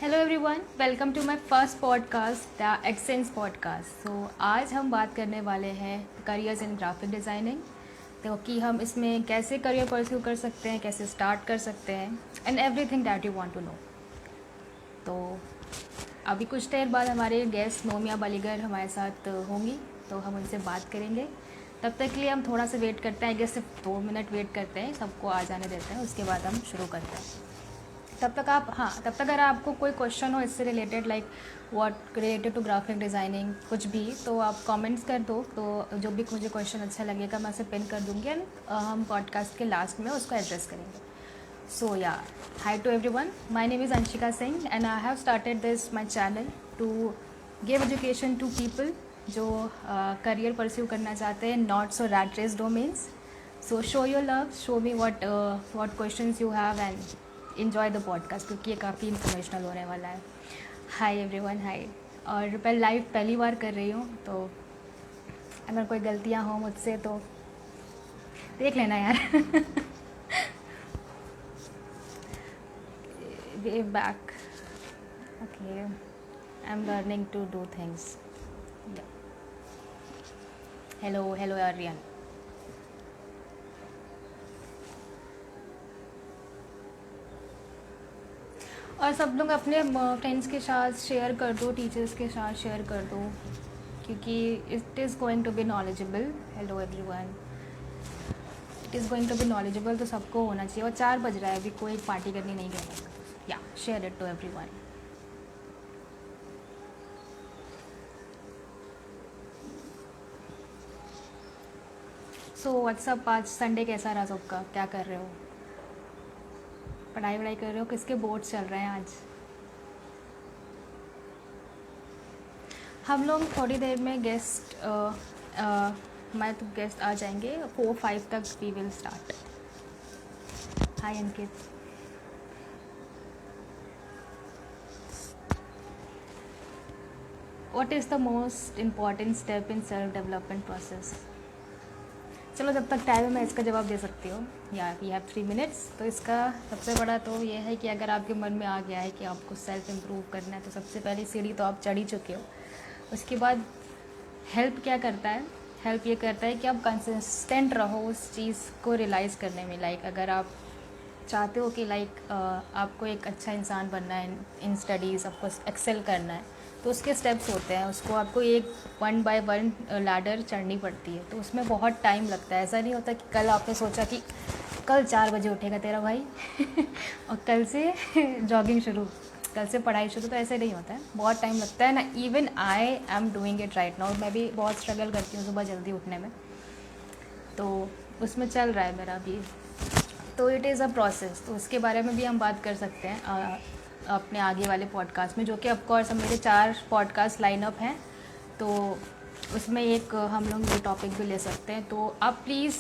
Hello everyone, welcome to my first podcast the accents podcast. आज हम बात करने वाले हैं करियर्स इन ग्राफिक डिज़ाइनिंग। तो कि हम इसमें कैसे करियर परस्यू कर सकते हैं, कैसे स्टार्ट कर सकते हैं and everything that you want to know. तो अभी कुछ देर बाद हमारे गेस्ट नोमिया बलीगर हमारे साथ होंगी, तो हम उनसे बात करेंगे। तब तक के लिए हम थोड़ा सा वेट करते हैं, आई गेस सिर्फ 2 मिनट वेट करते हैं, सबको आ जाने देते हैं, उसके बाद हम शुरू करते हैं। तब तक अगर आपको कोई क्वेश्चन हो इससे related, like what related to graphic designing कुछ भी, तो आप कमेंट्स कर दो। तो जो भी मुझे क्वेश्चन अच्छा लगेगा मैं उसे पिन कर दूँगी एंड हम पॉडकास्ट के लास्ट में उसको एड्रेस करेंगे। So ya, hi to everyone, my name is Anshika Singh and I have started this my channel to give education to people जो करियर परस्यू करना चाहते हैं, not so rat race domains. So show your love, show me what questions you have and enjoy the podcast, क्योंकि ये काफ़ी informational होने वाला है। Hi everyone, hi. और मैं लाइव पहली बार कर रही हूँ, तो अगर कोई गलतियाँ हों मुझसे तो देख लेना यार। Way back, okay, I am learning to do things. Hello hello Aryan. और सब लोग अपने फ्रेंड्स के साथ शेयर कर दो, टीचर्स के साथ शेयर कर दो, क्योंकि it is going to be knowledgeable. Hello everyone, it is going to be knowledgeable, तो सबको होना चाहिए। और 4 बज रहा है, अभी कोई पार्टी करनी नहीं करेगा। या share it to everyone. So what's up, आज संडे कैसा रहा सबका? क्या कर रहे हो? पढ़ाई वढ़ाई कर रहे हो? किसके बोर्ड चल रहे हैं आज? हम लोग थोड़ी देर में मैं तो गेस्ट आ जाएंगे, 4-5 तक we will start. Hi Ankit. What is the most important step in self development process? चलो, जब तक टाइम है मैं इसका जवाब दे सकती हूँ। या वी हैव 3 मिनट्स। तो इसका सबसे बड़ा तो ये है कि अगर आपके मन में आ गया है कि आपको सेल्फ इम्प्रूव करना है, तो सबसे पहली सीढ़ी तो आप चढ़ ही चुके हो। उसके बाद हेल्प क्या करता है? हेल्प ये करता है कि आप कंसिस्टेंट रहो उस चीज़ को रियलाइज़ करने में। लाइक अगर आप चाहते हो कि आपको एक अच्छा इंसान बनना है इन स्टडीज़, आपको एक्सेल करना है, तो उसके स्टेप्स होते हैं। उसको आपको एक 1 बाय 1 लैडर चढ़नी पड़ती है, तो उसमें बहुत टाइम लगता है। ऐसा नहीं होता कि कल आपने सोचा कि कल 4 बजे उठेगा तेरा भाई और कल से जॉगिंग शुरू, कल से पढ़ाई शुरू, तो ऐसे नहीं होता है, बहुत टाइम लगता है ना। Even I am doing it right now, मैं भी बहुत स्ट्रगल करती हूँ सुबह जल्दी उठने में, तो उसमें चल रहा है मेरा भी। तो इट इज़ अ प्रोसेस, तो उसके बारे में भी हम बात कर सकते हैं अपने आगे वाले पॉडकास्ट में, जो कि ऑफकोर्स मेरे 4 पॉडकास्ट लाइनअप हैं, तो उसमें एक हम लोग ये टॉपिक भी ले सकते हैं। तो आप प्लीज़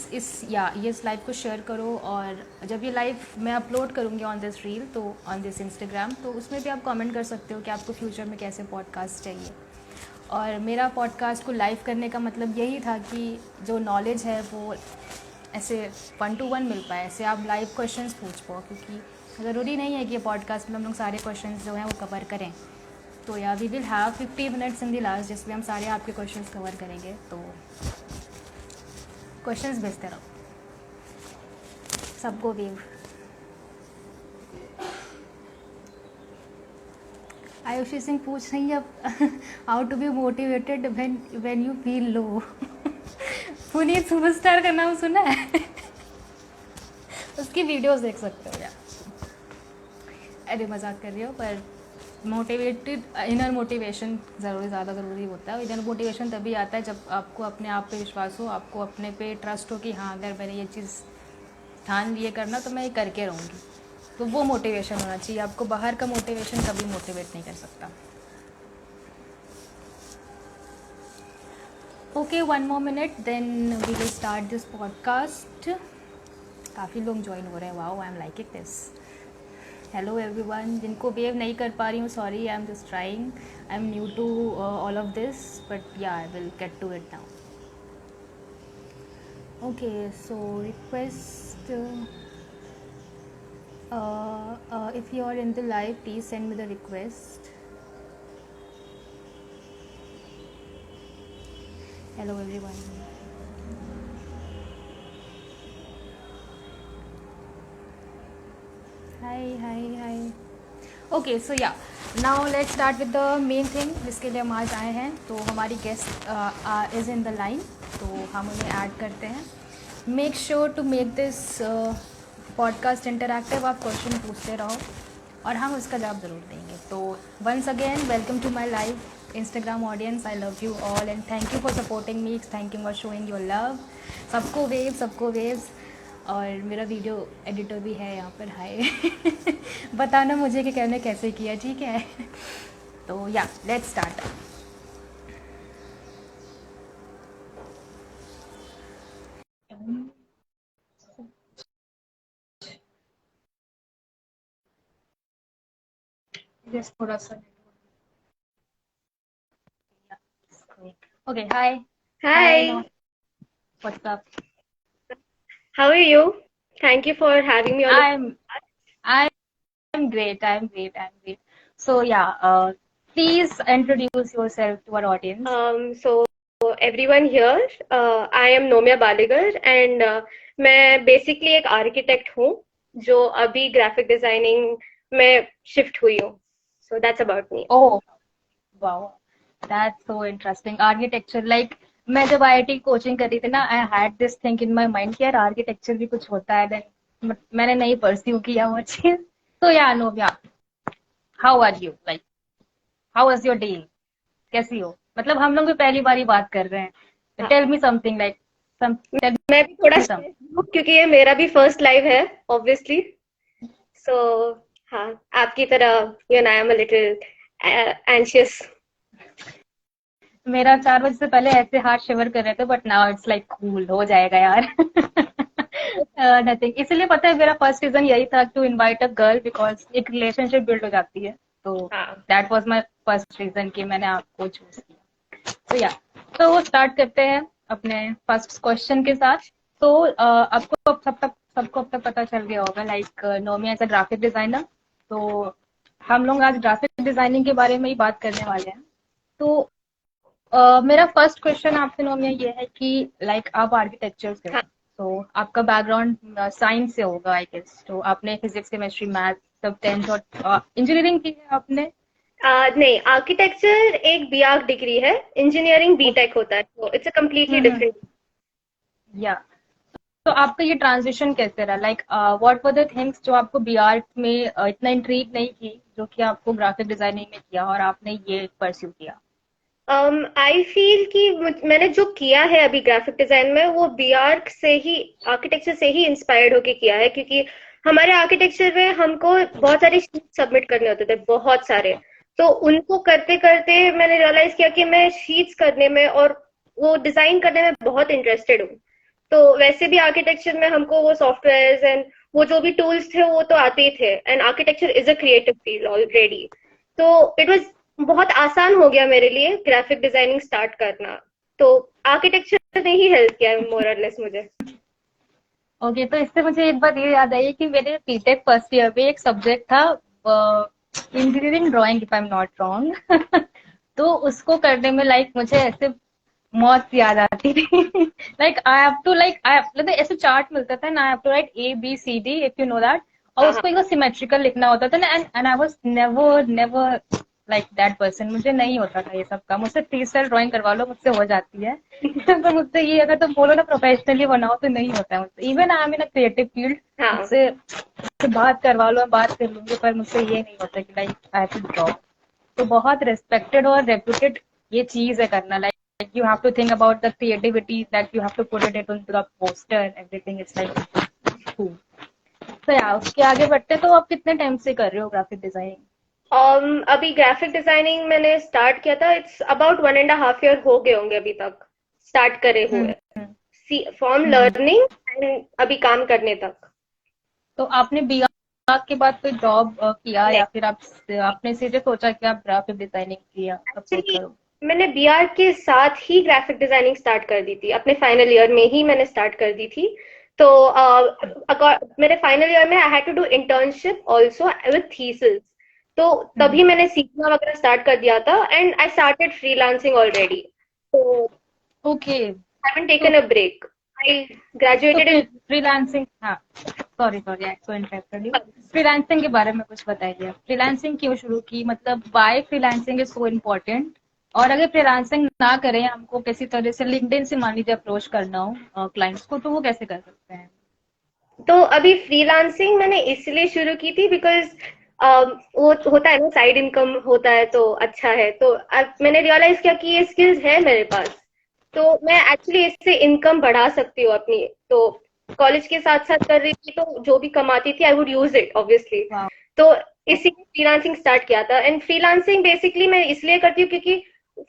ये इस लाइव को शेयर करो, और जब ये लाइव मैं अपलोड करूँगी ऑन दिस रील, तो ऑन दिस इंस्टाग्राम, तो उसमें भी आप कमेंट कर सकते हो कि आपको फ्यूचर में कैसे पॉडकास्ट चाहिए। और मेरा पॉडकास्ट को लाइव करने का मतलब यही था कि जो नॉलेज है वो ऐसे 1-to-1 मिल पाए, ऐसे आप लाइव क्वेश्चंस पूछ पाओ, क्योंकि ज़रूरी नहीं है कि पॉडकास्ट में हम लोग सारे क्वेश्चंस जो हैं वो कवर करें। तो ya we will have 50 minutes in the last, जिसमें हम सारे आपके क्वेश्चंस कवर करेंगे। तो क्वेश्चंस भेजते रहो, सबको वीव। आयुषी सिंह पूछ रही है अब how to be motivated when you feel low. Puneet superstar का नाम सुना है? उसकी वीडियोस देख सकते हो यार। अरे मजाक कर रही हो, पर मोटिवेटेड, इनर मोटिवेशन ज़्यादा ज़रूरी होता है। इनर मोटिवेशन तभी आता है जब आपको अपने आप पे विश्वास हो, आपको अपने पे ट्रस्ट हो कि हाँ, अगर मैंने ये चीज़ ठान लिए करना तो मैं ये करके रहूँगी। तो वो मोटिवेशन होना चाहिए आपको। बाहर का मोटिवेशन कभी मोटिवेट नहीं कर सकता। Okay, 1 more minute then we will start this podcast. काफ़ी लोग ज्वाइन हो रहे हैं, wow, I am liking this. Hello everyone, जिनको वेव नहीं कर पा रही हूँ, sorry, I am just trying, I am new to all of this, but yeah I will get to it now. Okay, so request If you are in the live, please send me the request. Hello everyone. Hi. Okay, so yeah, now let's start with the main thing जिसके लिए हम आज आए हैं. तो हमारी guest is in the line, तो हम उन्हें ऐड करते हैं. Make sure to make this podcast interactive. आप क्वेश्चन पूछते रहो और हम उसका जवाब ज़रूर देंगे. तो once again welcome to my live Instagram audience. I love you all and thank you for supporting me. Thank you for showing your love. सबको वेव्स. और मेरा वीडियो एडिटर भी है यहाँ पर. हाय. बताना मुझे कि मैंने कैसे किया, ठीक है. तो या लेट्स स्टार्ट. थोड़ा सा. Okay. Hi. Hi, what's up. how are you? Thank you for having me on the I'm great. I'm great. So yeah, please introduce yourself to our audience. so everyone here, I am Nomia Baligar and मैं basically एक architect हूँ जो अभी graphic designing में shift हुई हूँ. So that's about me. Oh, wow, that's so interesting. Architecture, like मैं जब IIT कोचिंग कर रही थी ना, I had this thing in my mind कि यार आर्किटेक्चर भी कुछ होता है. Then मैंने नहीं परस्यू किया वो चीज. तो ya Nobia, how are you? Like how was your day? कैसी हो? मतलब हम लोग भी पहली बार ही बात कर रहे हैं. हाँ, tell me something, like tell मैं भी थोड़ा मी सम. stressed हूँ क्योंकि ये मेरा भी first live है, obviously. So हाँ, आपकी तरह you know I am a little anxious. मेरा 4 बजे से पहले ऐसे हाथ शिवर कर रहे थे, but now it's like cool. हो जाएगा यार. नथिंग. इसलिए पता है मेरा फर्स्ट रीजन यही था to invite a girl, because एक रिलेशनशिप बिल्ड हो जाती है. तो हाँ. That was my first reason कि मैंने आपको चूज किया. तो या, तो स्टार्ट करते हैं अपने फर्स्ट क्वेश्चन के साथ. तो आपको सबको अब तक पता चल गया होगा, like Nomia as a graphic designer. तो हम लोग आज ग्राफिक डिजाइनिंग के बारे में ही बात करने वाले हैं. तो मेरा फर्स्ट क्वेश्चन आपसे नोमिया ये है कि लाइक आप आर्किटेक्चर से हो, हाँ. तो आपका बैकग्राउंड साइंस से होगा आई गेस. तो आपने फिजिक्स, केमिस्ट्री, मैथ सब 10th और इंजीनियरिंग की है आपने? नहीं, आर्किटेक्चर एक बीआर्क डिग्री है, इंजीनियरिंग बीटेक होता है, तो it's a completely hmm. Different. या, तो आपका ये ट्रांजिशन कैसे रहा? Like what were the things जो आपको बीआर्ट में इतना इंट्रीग नहीं की, जो कि आपको ग्राफिक डिजाइनिंग में किया और आपने ये परस्यू किया? आई फील कि मैंने जो किया है अभी ग्राफिक डिजाइन में वो बीआर्क से ही, आर्किटेक्चर से ही इंस्पायर्ड होके किया है, क्योंकि हमारे आर्किटेक्चर में हमको बहुत सारे शीट सबमिट करने होते थे, बहुत सारे. तो उनको करते करते मैंने रियलाइज किया कि मैं शीट्स करने में और वो डिजाइन करने में बहुत इंटरेस्टेड हूँ. तो वैसे भी आर्किटेक्चर में हमको वो सॉफ्टवेयर एंड वो जो भी टूल्स थे वो तो आते ही थे, and architecture is a creative field already. तो इट वाज बहुत आसान हो गया मेरे लिए ग्राफिक डिजाइनिंग स्टार्ट करना. तो आर्किटेक्चर ने ही हेल्प किया मोर और लेस मुझे. ओके, तो इससे मुझे एक बात ये याद आई कि मेरे बीटेक फर्स्ट ईयर में एक सब्जेक्ट था engineering drawing, if I am not wrong. तो उसको करने में लाइक मुझे ऐसे मौत सी याद आती थी. Like I have to, like I मतलब ऐसे चार्ट मिलता था ना, I have to write ABCD, if you know that. और हाँ, हाँ. उसको एकदम सिमेट्रिकल लिखना होता था ना. And I was never never like that person. मुझे नहीं होता था ये सब काम. मुझसे 3 साल ड्राइंग करवा लो, मुझसे हो जाती है. तो मुझसे ये अगर तुम बोलो ना प्रोफेशनली बनाओ, तो नहीं होता है मुझसे. Even I am in a creative field, हाँ. मुझसे बात करवा लो, मैं बात कर लूंगी, पर मुझसे ये नहीं होता कि like I have to draw. तो बहुत रेस्पेक्टेड और रेप्यूटेड ये चीज है करना. Like you have to think about the creativity that you have to put it into the poster, everything is like cool. तो यार उसके आगे बढ़ते, तो आप कितने टाइम से कर रहे हो ग्राफिक डिजाइनिंग? अभी ग्राफिक डिजाइनिंग मैंने स्टार्ट किया था, इट्स अबाउट 1.5 year हो गए होंगे अभी तक स्टार्ट करे हुए, फ्रॉम हम्म. लर्निंग एंड अभी काम करने तक. तो आपने बीआर के बाद कोई जॉब किया, नहीं, या फिर आपने सीधे सोचा कि आप ग्राफिक डिजाइनिंग किया अप्रोच एक्चुअली करो? मैंने बीआर के साथ ही ग्राफिक डिजाइनिंग स्टार्ट कर दी थी, अपने फाइनल ईयर में ही मैंने स्टार्ट कर दी थी. तो मेरे फाइनल ईयर में I had to do internship also with thesis, तो तभी मैंने सीखना वगैरह स्टार्ट कर दिया था and I started freelancing already, तो ओके। आई हैवंट तो टेकन अ ब्रेक, आई तो ग्रेजुएटेड इन। फ्रीलांसिंग, हाँ, सॉरी सॉरी आई तो इंटरप्टेड यू। फ्रीलांसिंग के बारे में कुछ बताइए, फ्रीलांसिंग क्यों शुरू की, मतलब why freelancing is so important. और अगर फ्रीलांसिंग ना करें, हमको किसी तरह से लिंक्डइन से मान लीजिए अप्रोच करना हो क्लाइंट्स को, तो वो कैसे कर सकते हैं? तो अभी फ्रीलांसिंग मैंने इसलिए शुरू की थी बिकॉज वो होता है ना, साइड इनकम होता है तो अच्छा है, तो अब मैंने रियलाइज किया कि ये स्किल्स है मेरे पास, तो मैं एक्चुअली इससे इनकम बढ़ा सकती हूँ अपनी। तो कॉलेज के साथ साथ कर रही थी, तो जो भी कमाती थी I would use it obviously. वाह। तो इसीलिए फ्रीलांसिंग स्टार्ट किया था। एंड फ्रीलांसिंग बेसिकली मैं इसलिए करती हूँ क्योंकि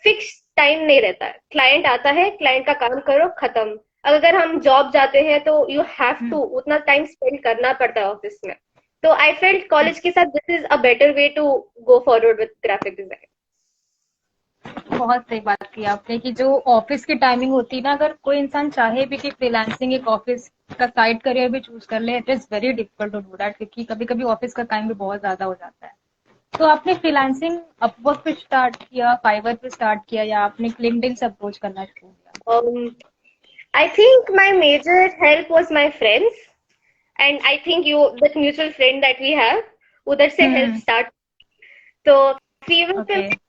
फिक्स टाइम नहीं रहता है, क्लाइंट आता है, क्लाइंट का काम करो, खत्म। अगर हम जॉब जाते हैं तो यू हैव टू उतना टाइम स्पेंड करना पड़ता है ऑफिस में। तो आई फेल्ट कॉलेज के साथ this is a better way to go forward with graphic design. बहुत सही बात की आपने कि जो ऑफिस की टाइमिंग होती है ना, अगर कोई इंसान चाहे भी कि फ्रीलांसिंग एक ऑफिस का साइड करियर भी चूज कर ले, it is very difficult to do that, क्योंकि कभी कभी ऑफिस का टाइम भी बहुत ज्यादा हो जाता है। तो आपने फ्रीलांसिंग अपवर्क पे स्टार्ट किया, फाइवर पे स्टार्ट किया, या आपने लिंक्डइन से अप्रोच करना शुरू किया? I think my major help was my friends, and I think you that mutual friend that we have, उधर से हेल्प स्टार्ट। तो फीवर पे ओके।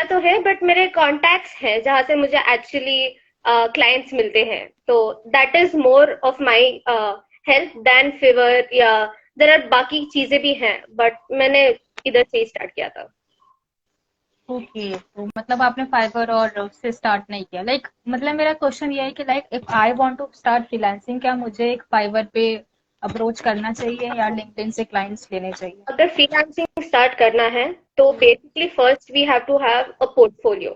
तो है, बट मेरे कॉन्टैक्ट्स हैं जहां से मुझे एक्चुअली क्लाइंट्स मिलते हैं, तो that is more of my help then Fiverr, या देर आर बाकी चीजें भी हैं, बट मैंने इधर से ही स्टार्ट किया था। ओके, तो मतलब आपने फाइवर और उससे स्टार्ट नहीं किया, लाइक मतलब मेरा क्वेश्चन ये है कि like if I want to start freelancing, क्या मुझे एक फाइवर पे अप्रोच करना चाहिए या लिंक्डइन से क्लाइंट्स लेने चाहिए? अगर फ्रीलांसिंग स्टार्ट करना है तो basically first we have to have a portfolio.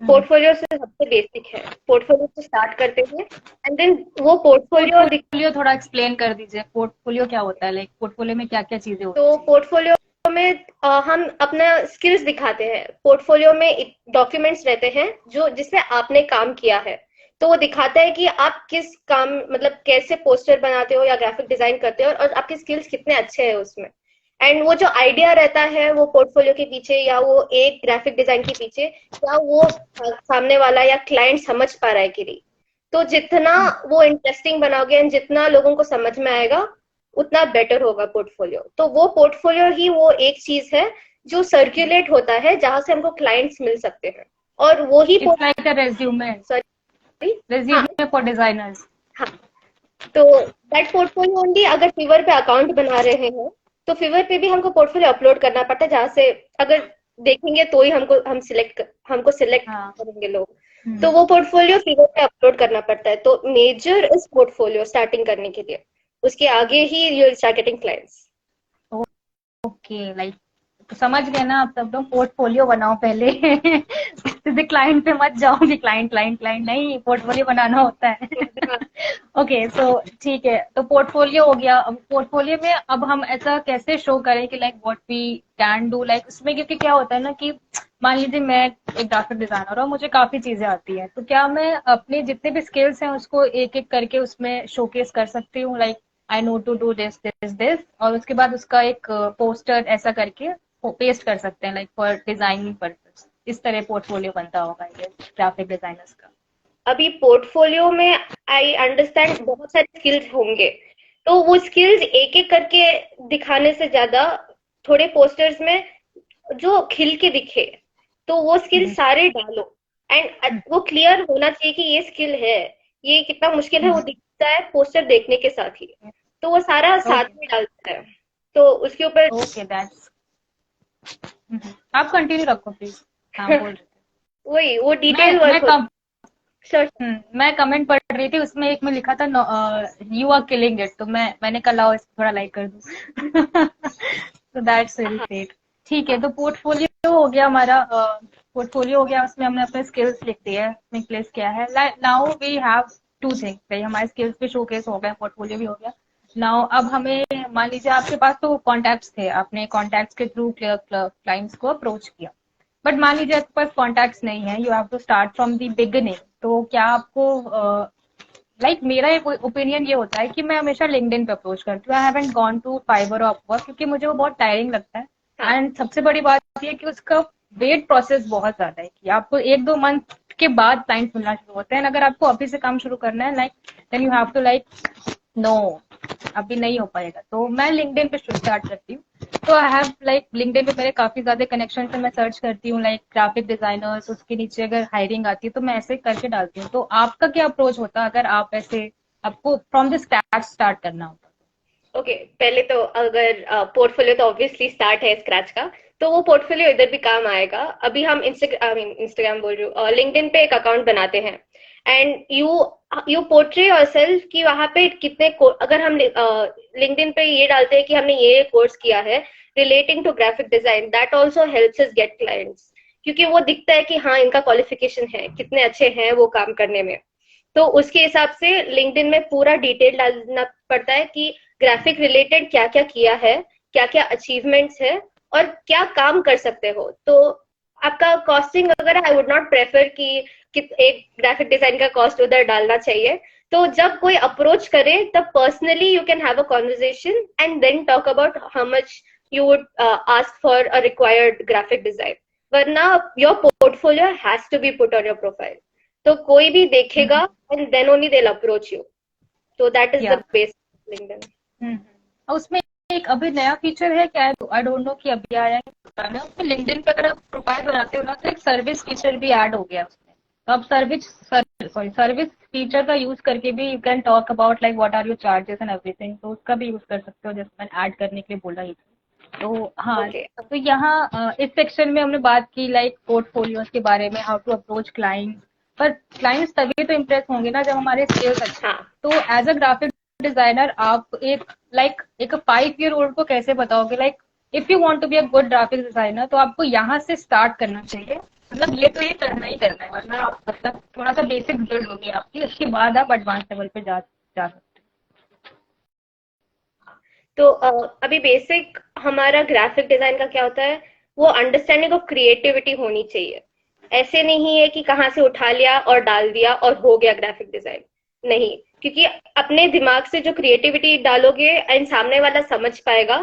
Portfolio से सबसे बेसिक है, पोर्टफोलियो से स्टार्ट करते हैं एंड देन वो पोर्टफोलियो। पोर्टफोलियो थोड़ा एक्सप्लेन कर दीजिए, पोर्टफोलियो क्या होता है, लाइक पोर्टफोलियो में क्या क्या चीजें होनी तो चाहिए? पोर्टफोलियो में हम अपना स्किल्स दिखाते हैं। पोर्टफोलियो में डॉक्यूमेंट्स रहते हैं जो जिसमें आपने काम किया है, तो वो दिखाता है कि आप किस काम, मतलब कैसे पोस्टर बनाते हो या ग्राफिक डिजाइन करते हो, और आपके स्किल्स कितने अच्छे हैं उसमें। एंड वो जो आइडिया रहता है वो पोर्टफोलियो के पीछे या वो एक ग्राफिक डिजाइन के पीछे, क्या वो सामने वाला या क्लाइंट समझ पा रहा है कि नहीं। तो जितना वो इंटरेस्टिंग बनाओगे एंड जितना लोगों को समझ में आएगा, उतना बेटर होगा पोर्टफोलियो। तो वो पोर्टफोलियो ही वो एक चीज है जो सर्कुलेट होता है जहां से हमको क्लाइंट्स मिल सकते हैं, और वो ही it's like a resume, sorry. हाँ, रेज्यूमे फॉर डिजाइनर्स। हाँ। तो दैट पोर्टफोलियो ओनली अगर फीवर पे अकाउंट बना रहे हैं, तो फीवर पे भी हमको पोर्टफोलियो अपलोड करना पड़ता है, जहां से अगर देखेंगे तो ही हमको सिलेक्ट हाँ। करेंगे लोग। तो वो पोर्टफोलियो फीवर पे अपलोड करना पड़ता है। तो मेजर इज पोर्टफोलियो स्टार्टिंग करने के लिए, उसके आगे ही you start getting clients. Okay, like तो समझ गए ना आप सब लोग, पोर्टफोलियो बनाओ पहले। सीधे क्लाइंट पे मत जाओ कि क्लाइंट क्लाइंट क्लाइंट, नहीं, पोर्टफोलियो बनाना होता है। ओके, सो ठीक है, तो पोर्टफोलियो हो गया। अब पोर्टफोलियो में अब हम ऐसा कैसे शो करें कि like what we can do, like उसमें, क्योंकि क्या होता है ना कि मान लीजिए मैं एक ग्राफिक डिजाइनर हूँ, मुझे काफी चीजें आती हैं, तो क्या मैं अपने जितने भी स्किल्स हैं उसको एक एक करके उसमें शोकेस कर सकती हूँ, like I know to do this this this, और उसके बाद उसका एक पोस्टर ऐसा करके पेस्ट कर सकते हैं, लाइक फॉर डिजाइनिंग पर्पज। इस तरह पोर्टफोलियो बनता होगा ये ग्राफिक डिजाइनर्स का। अभी पोर्टफोलियो में आई अंडरस्टैंड बहुत सारे स्किल्स होंगे, तो वो स्किल्स एक एक करके दिखाने से ज्यादा थोड़े पोस्टर्स में जो खिल के दिखे, तो वो स्किल सारे डालो। एंड वो क्लियर होना चाहिए कि ये स्किल है, ये कितना मुश्किल है वो दिखता है पोस्टर देखने के साथ ही, तो वो सारा साथ ओके। में डालता है। तो उसके ऊपर ओके, दैट्स, आप कंटिन्यू रखो प्लीज, हाँ बोल रहे थे। वही वो मैं डिटेल मैं वर्क होता कम है। Sure. मैं कमेंट पढ़ रही थी, उसमें एक में लिखा था यू आर किलिंग इट, तो मैंने कहा लाओ इसको थोड़ा लाइक कर दूं। तो दैट्स वेरी ग्रेट। ठीक है, तो पोर्टफोलियो हो गया हमारा, पोर्टफोलियो हो गया, उसमें हमने अपने स्किल्स लिख दिए हैं, अपने प्लेस किया है। Now we have two things, भाई हमारे स्किल्स भी शोकेस हो गए, पोर्टफोलियो भी हो गया। नाउ अब हमें, मान लीजिए आपके पास तो कॉन्टैक्ट्स थे, आपने कॉन्टैक्ट्स के थ्रू क्लाइंट्स को अप्रोच किया, बट मान लीजिए आपके पास कॉन्टैक्ट्स नहीं है, you have to start from the beginning, तो क्या आपको लाइक मेरा एक ओपिनियन ये होता है कि मैं हमेशा लिंक्डइन पे अप्रोच करती हूँ। I haven't gone to Fiverr और अपवर्क, क्योंकि मुझे वो बहुत टायरिंग लगता है। हाँ एंड सबसे बड़ी बात ये है कि उसका वेट प्रोसेस बहुत ज्यादा है कि आपको 1-2 मंथ के बाद क्लाइंट मिलना शुरू होते हैं। अगर आपको अभी से काम शुरू करना है, like then you have to like know, अभी नहीं हो पाएगा। तो मैं लिंक्डइन पे स्टार्ट करती हूँ। तो आई हैव लाइक लिंक्डइन पे मेरे काफी ज्यादा कनेक्शन है। मैं सर्च करती हूँ लाइक ग्राफिक डिजाइनर्स, उसके नीचे अगर हायरिंग आती है तो मैं ऐसे करके डालती हूँ। तो आपका क्या अप्रोच होता है अगर आप ऐसे आपको फ्रॉम द स्क्रैच स्टार्ट करना होता? ओके, पहले तो अगर पोर्टफोलियो तो ऑब्वियसली स्टार्ट है स्क्रैच का, तो वो पोर्टफोलियो इधर भी काम आएगा। अभी हम इंस्टाग्राम बोल रही हूँ, लिंक्डइन पे एक अकाउंट बनाते हैं एंड यू पोर्ट्रे योरसेल्फ कि वहां पे अगर हम लिंक्डइन पे ये डालते हैं कि हमने ये कोर्स किया है relating to graphic design, that also helps us get clients, क्योंकि वो दिखता है कि हाँ इनका क्वालिफिकेशन है, कितने अच्छे हैं वो काम करने में। तो उसके हिसाब से लिंक्डइन में पूरा डिटेल डालना पड़ता है कि ग्राफिक रिलेटेड क्या क्या किया है, क्या क्या अचीवमेंट्स है और क्या काम कर सकते हो। तो आपका कॉस्टिंग वगैरह आई वुड नॉट प्रेफर कि एक ग्राफिक डिजाइन का कॉस्ट उधर डालना चाहिए। तो जब कोई अप्रोच करे तब personally you can have a conversation and then talk about how much you would ask for a required graphic design, वरना your portfolio has to be put on your profile. तो कोई भी देखेगा and then only they will approach you. तो that is the yeah base LinkedIn. और उसमें एक अभी नया फीचर है क्या, आई डोंट नो कि अभी आया है कि पुराना है। उसमें लिंक्डइन पे अगर आप प्रोफाइल बनाते हो ना तो एक सर्विस फीचर भी ऐड हो गया उसमें। तो आप सर्विस फीचर का यूज करके भी you can talk about like what are your charges and everything. तो उसका भी यूज कर सकते हो, जैसे मैंने ऐड करने के लिए बोला ही था। तो हाँ, ओके तो यहाँ इस सेक्शन में हमने बात की लाइक पोर्टफोलियोज के बारे में, हाउ टू अप्रोच क्लाइंट्स। पर क्लाइंट्स तभी तो इम्प्रेस होंगे ना जब हमारे स्किल्स अच्छे। हाँ तो एज अ ग्राफिक डिजाइनर आप एक 5 year old को कैसे बताओगे like if you want to be a good graphic designer तो आपको यहाँ से स्टार्ट करना चाहिए। मतलब ये तो ये करना ही करना है, वरना आप मतलब थोड़ा सा बेसिक बिल्ड होगी आपकी, उसके बाद आप एडवांस लेवल पे जा सकते तो अभी बेसिक हमारा ग्राफिक डिजाइन का क्या होता है, वो अंडरस्टैंडिंग ऑफ क्रिएटिविटी होनी चाहिए। ऐसे नहीं है कि कहाँ से उठा लिया और डाल दिया और हो गया ग्राफिक डिजाइन, नहीं। क्योंकि अपने दिमाग से जो क्रिएटिविटी डालोगे एंड सामने वाला समझ पाएगा,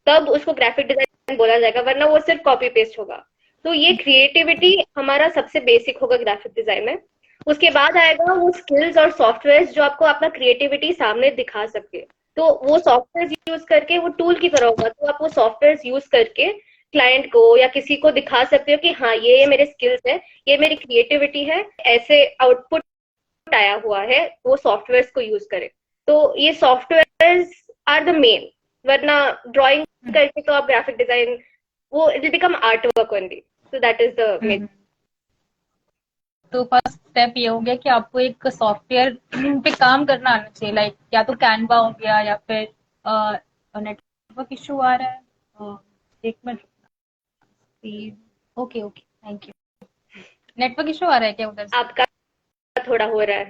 तब उसको ग्राफिक डिजाइन बोला जाएगा, वरना वो सिर्फ कॉपी पेस्ट होगा। तो ये क्रिएटिविटी हमारा सबसे बेसिक होगा ग्राफिक डिजाइन में। उसके बाद आएगा वो स्किल्स और सॉफ्टवेयर जो आपको अपना क्रिएटिविटी सामने दिखा सके। तो वो सॉफ्टवेयर यूज करके वो टूल की तरह होगा, तो आप वो सॉफ्टवेयर यूज करके क्लाइंट को या किसी को दिखा सकते हो कि हाँ ये मेरे स्किल्स है, ये मेरी क्रिएटिविटी है, ऐसे आउटपुट आया हुआ है, वो सॉफ्टवेयर को यूज करे। तो ये सॉफ्टवेयर आर द मेन, वरना ड्राइंग करके तो आप ग्राफिक डिजाइन, वो it will become art work only. So that is the main. हैं। तो फर्स्ट स्टेप ये हो गया कि आपको एक सॉफ्टवेयर पे काम करना आना चाहिए, लाइक या तो कैनवा हो गया या फिर नेटवर्क इशू आ रहा है। एक minute, okay okay, thank you. Network issue आ रहा है क्या उधर से? आपका थोड़ा हो रहा है।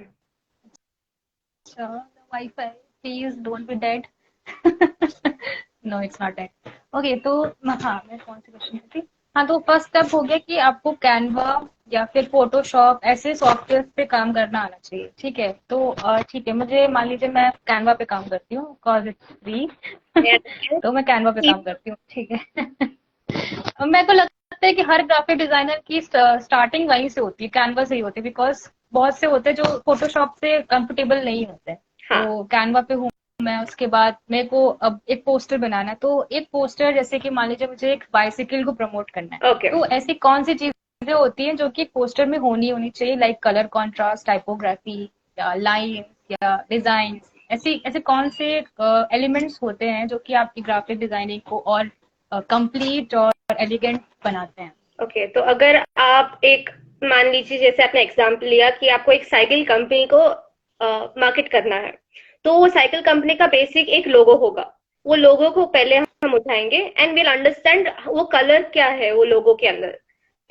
अच्छा, wifi, please don't be dead. No it's not dead. Okay, तो हाँ, मैं कौन सी क्वेश्चन थी? हाँ, तो फर्स्ट स्टेप हो गया कि आपको कैनवा या फिर फोटोशॉप ऐसे सॉफ्टवेयर पे काम करना आना चाहिए। ठीक है, तो ठीक है, मुझे मान लीजिए मैं कैनवा पे काम करती हूँ बिकॉज इट्स फ्री। तो मैं कैनवा पे काम करती हूँ, ठीक है। मेरे को लगता है कि हर ग्राफिक डिजाइनर की स्टार्टिंग वहीं से होती है, कैनवा से ही होती है। बिकॉज बहुत से होते हैं जो फोटोशॉप से कंफर्टेबल नहीं होते। हाँ तो कैनवा पे हूँ मैं। उसके बाद मेरे को अब एक पोस्टर बनाना है। तो एक पोस्टर जैसे कि मान लीजिए मुझे एक बाइसिकल को प्रमोट करना है, ओके तो ऐसी कौन सी चीजें होती हैं जो कि पोस्टर में होनी चाहिए, लाइक कलर कॉन्ट्रास्ट, टाइपोग्राफी या लाइन या डिजाइन। ऐसी ऐसे कौन से एलिमेंट्स होते हैं जो कि आपकी ग्राफिक डिजाइनिंग को और कंप्लीट और एलिगेंट बनाते हैं? ओके। तो अगर आप एक, मान लीजिए जैसे आपने एग्जाम्पल लिया कि आपको एक साइकिल कंपनी को मार्केट करना है, तो वो साइकिल कंपनी का बेसिक एक लोगो होगा। वो लोगो को पहले हम उठाएंगे एंड विल अंडरस्टैंड वो कलर क्या है वो लोगो के अंदर।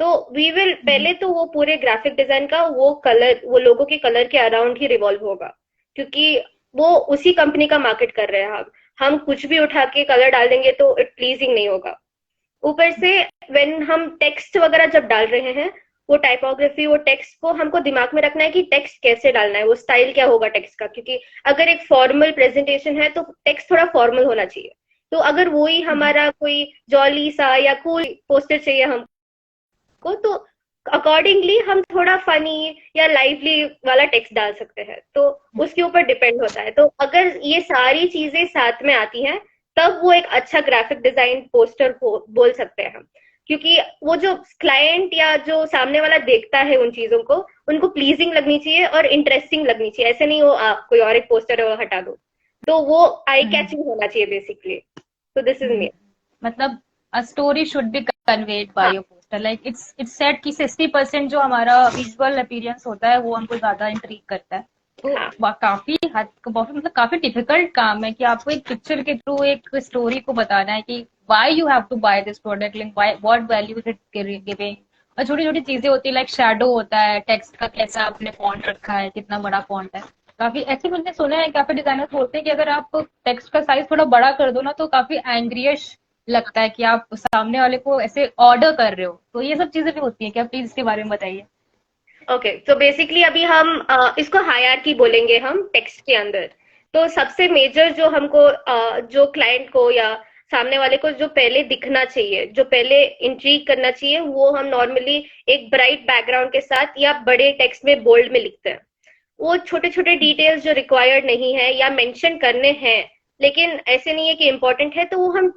तो वी विल पहले तो वो पूरे ग्राफिक डिजाइन का वो कलर, वो लोगो के कलर के अराउंड ही रिवॉल्व होगा, क्योंकि वो उसी कंपनी का मार्केट कर रहे हैं। हम कुछ भी उठा के कलर डाल देंगे तो इट प्लीजिंग नहीं होगा। ऊपर से व्हेन हम टेक्स्ट वगैरह जब डाल रहे हैं, वो टाइपोग्राफी, वो टेक्स्ट को हमको दिमाग में रखना है कि टेक्स्ट कैसे डालना है, वो स्टाइल क्या होगा टेक्स्ट का, क्योंकि अगर एक फॉर्मल प्रेजेंटेशन है तो टेक्स्ट थोड़ा फॉर्मल होना चाहिए। तो अगर वही हमारा कोई जॉली सा या कूल पोस्टर चाहिए हमको, तो अकॉर्डिंगली हम थोड़ा फनी या लाइवली वाला टेक्स्ट डाल सकते हैं, तो उसके ऊपर डिपेंड होता है। तो अगर ये सारी चीजें साथ में आती हैं तब वो एक अच्छा ग्राफिक डिजाइन पोस्टर बोल सकते हैं हम, क्योंकि वो जो क्लाइंट या जो सामने वाला देखता है उन चीजों को, उनको प्लीजिंग लगनी चाहिए और इंटरेस्टिंग लगनी चाहिए। ऐसे नहीं हो आप कोई और एक पोस्टर है वो हटा दो, तो वो आई कैचिंग होना चाहिए बेसिकली। तो दिस इज मी। मतलब a story should be conveyed by हाँ your poster, like it's said कि 60% जो हमारा विजुअल अपीयरेंस होता है वो हमको ज्यादा इंट्रीग करता है। तो हाँ काफी हद बहुत मतलब काफी डिफिकल्ट काम है कि आपको एक पिक्चर के थ्रू एक स्टोरी को बताना है कि why you have to buy this product, like what value is it giving. और छोटी छोटी चीजें होती है, लाइक शैडो होता है, टेक्स्ट का कैसा आपने फॉन्ट रखा है, कितना बड़ा फॉन्ट है। काफी ऐसे मैंने सुना है, काफी डिजाइनर्स बोलते हैं कि अगर आप टेक्स्ट का साइज थोड़ा बड़ा कर दो ना तो काफी एंग्रियश लगता है कि आप सामने वाले को ऐसे ऑर्डर कर रहे हो। तो ये सब चीजें भी होती है क्या, प्लीज इसके बारे में बताइए। ओके, तो बेसिकली अभी हम इसको हायरार्की बोलेंगे हम टेक्स्ट के अंदर। तो सबसे मेजर जो हमको जो क्लाइंट को या सामने वाले को जो पहले दिखना चाहिए, जो पहले इंट्रीग करना चाहिए, वो हम नॉर्मली एक ब्राइट बैकग्राउंड के साथ या बड़े टेक्स्ट में बोल्ड में लिखते हैं। वो छोटे छोटे डिटेल्स जो रिक्वायर्ड नहीं है या मेंशन करने हैं लेकिन ऐसे नहीं है कि इम्पोर्टेंट है, तो वो हम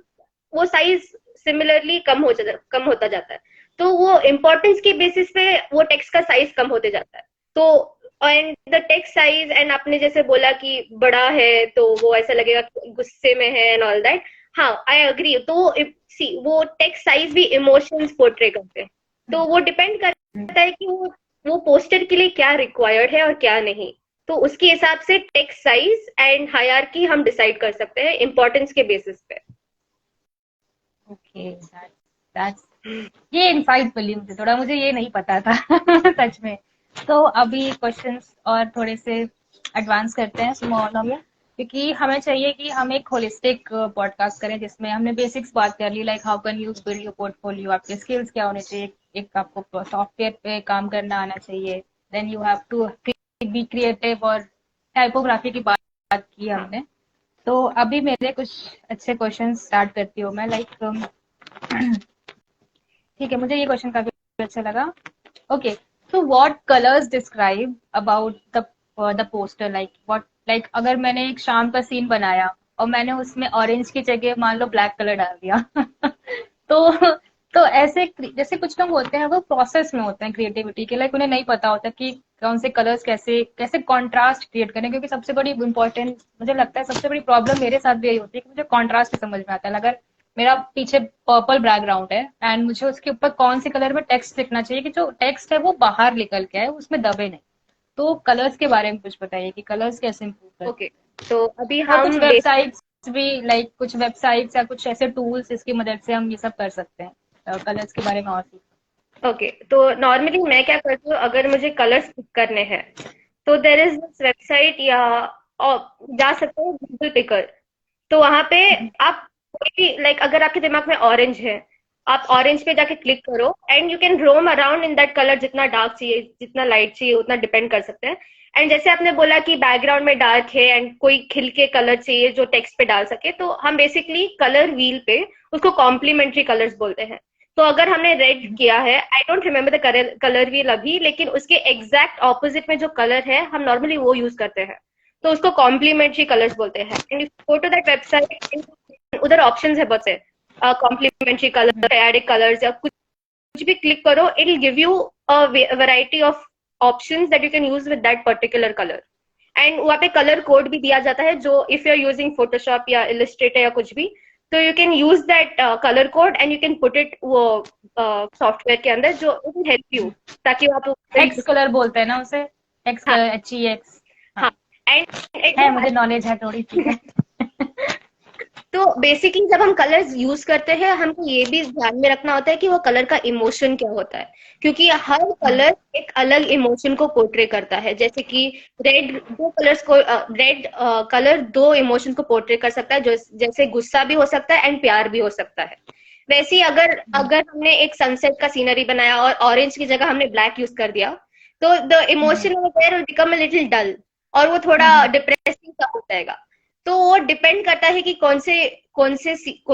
वो साइज सिमिलरली कम होता जाता है। तो वो इम्पोर्टेंस के बेसिस पे वो टेक्स्ट का साइज कम होते जाता है। तो and the text size, and आपने जैसे बोला कि बड़ा है तो वो ऐसा लगेगा गुस्से में है एंड ऑल दैट। हाँ, आई अग्री। तो सी, वो टेक्स्ट साइज भी इमोशंस पोर्ट्रे करते हैं। तो वो डिपेंड करता है कि वो पोस्टर के लिए क्या रिक्वायर्ड है और क्या नहीं। तो उसके हिसाब से टेक्स्ट साइज एंड हायरार्की हम डिसाइड कर सकते हैं इम्पोर्टेंस के बेसिस पे। ओके, दैट्स ये इनसाइट मिली मुझे, थोड़ा मुझे ये नहीं पता था सच में। तो अभी क्वेश्चंस और थोड़े से एडवांस करते हैं स्मॉल हो गया, क्योंकि हमें चाहिए कि हम एक होलिस्टिक पॉडकास्ट करें जिसमें हमने बेसिक्स बात कर ली, like how can you build your portfolio, आपके स्किल्स क्या होने चाहिए, एक आपको सॉफ्टवेयर पे काम करना आना चाहिए, then you have to be creative, और टाइपोग्राफी की बात की हमने। तो अभी मेरे कुछ अच्छे क्वेश्चन स्टार्ट करती हूँ मैं, लाइक ठीक है, मुझे ये क्वेश्चन काफी अच्छा लगा। Okay, so what colours describe about the poster, like what, like अगर मैंने एक शाम का सीन बनाया और मैंने उसमें ऑरेंज की जगह मान लो ब्लैक कलर डाल दिया तो तो ऐसे जैसे कुछ लोग होते हैं वो प्रोसेस में होते हैं क्रिएटिविटी के, लाइक उन्हें नहीं पता होता कि कौन से कलर्स कैसे कैसे कॉन्ट्रास्ट क्रिएट करें। क्योंकि सबसे बड़ी इंपॉर्टेंट मुझे लगता है, सबसे बड़ी प्रॉब्लम मेरे साथ भी यही होती है कि मुझे कॉन्ट्रास्ट नहीं समझ में आता है। अगर मेरा पीछे पर्पल बैकग्राउंड है एंड मुझे उसके ऊपर कौन से कलर में टेक्स्ट लिखना चाहिए कि जो टेक्स्ट है वो बाहर निकल के आए, उसमें दबे नहीं। तो कलर्स के बारे में कुछ बताइए कि कलर्स कैसे इम्प्रूव करते ओके, तो अभी हैं। और कुछ हम वेबसाइट्स भी, लाइक कुछ वेबसाइट्स या कुछ ऐसे टूल्स इसकी मदद से हम ये सब कर सकते हैं कलर्स के बारे में और सीख। ओके, तो नॉर्मली मैं क्या करती हूँ, अगर मुझे कलर्स पिक करने हैं तो देर इज दिस वेबसाइट, या जा सकते हैं गूगल पिकर। तो वहां पे आप कोई भी, लाइक अगर आपके दिमाग में ऑरेंज है, आप ऑरेंज पे जाके क्लिक करो and you can roam around in that colour. जितना डार्क चाहिए, जितना लाइट चाहिए, उतना डिपेंड कर सकते हैं। एंड जैसे आपने बोला कि बैकग्राउंड में डार्क है एंड कोई खिल के कलर चाहिए जो टेक्स्ट पे डाल सके, तो हम बेसिकली कलर व्हील पे उसको कॉम्प्लीमेंट्री कलर्स बोलते हैं। तो अगर हमने रेड किया है, I don't remember the colour wheel अभी, लेकिन उसके एग्जैक्ट ऑपोजिट में जो कलर है हम नॉर्मली वो यूज करते हैं, तो उसको कॉम्प्लीमेंट्री कलर्स बोलते हैं। And go to that website, उधर ऑप्शंस है बहुत से, कॉम्प्लीमेंट्री कलर, एडिक कलर्स, या कुछ भी क्लिक करो, it will give you a variety of options that you can use with that particular colour. And वहाँ पे कलर कोड भी दिया जाता है, जो if you are using Photoshop या इलस्ट्रेटर या कुछ भी, तो you can use that colour code and you can put it वो सॉफ्टवेयर के अंदर, जो इट विल हेल्प यू, ताकि आप एक्स कलर बोलते हैं ना उसे, एक्स हाँ कलर, HEX। हाँ। एंड है, मुझे नॉलेज है थोड़ी सी तो बेसिकली जब हम कलर्स यूज करते हैं, हमको ये भी ध्यान में रखना होता है कि वो कलर का इमोशन क्या होता है, क्योंकि हर कलर एक अलग इमोशन को पोर्ट्रे करता है। जैसे कि रेड कलर दो इमोशन को पोर्ट्रे कर सकता है, जो जैसे गुस्सा भी हो सकता है एंड प्यार भी हो सकता है। वैसे ही अगर अगर हमने एक सनसेट का सीनरी बनाया और ऑरेंज की जगह हमने ब्लैक यूज कर दिया, तो the hmm emotion over there will become a little dull, और वो थोड़ा हम्म डिप्रेसिंग सा हो जाएगा। तो वो डिपेंड करता है कि कौन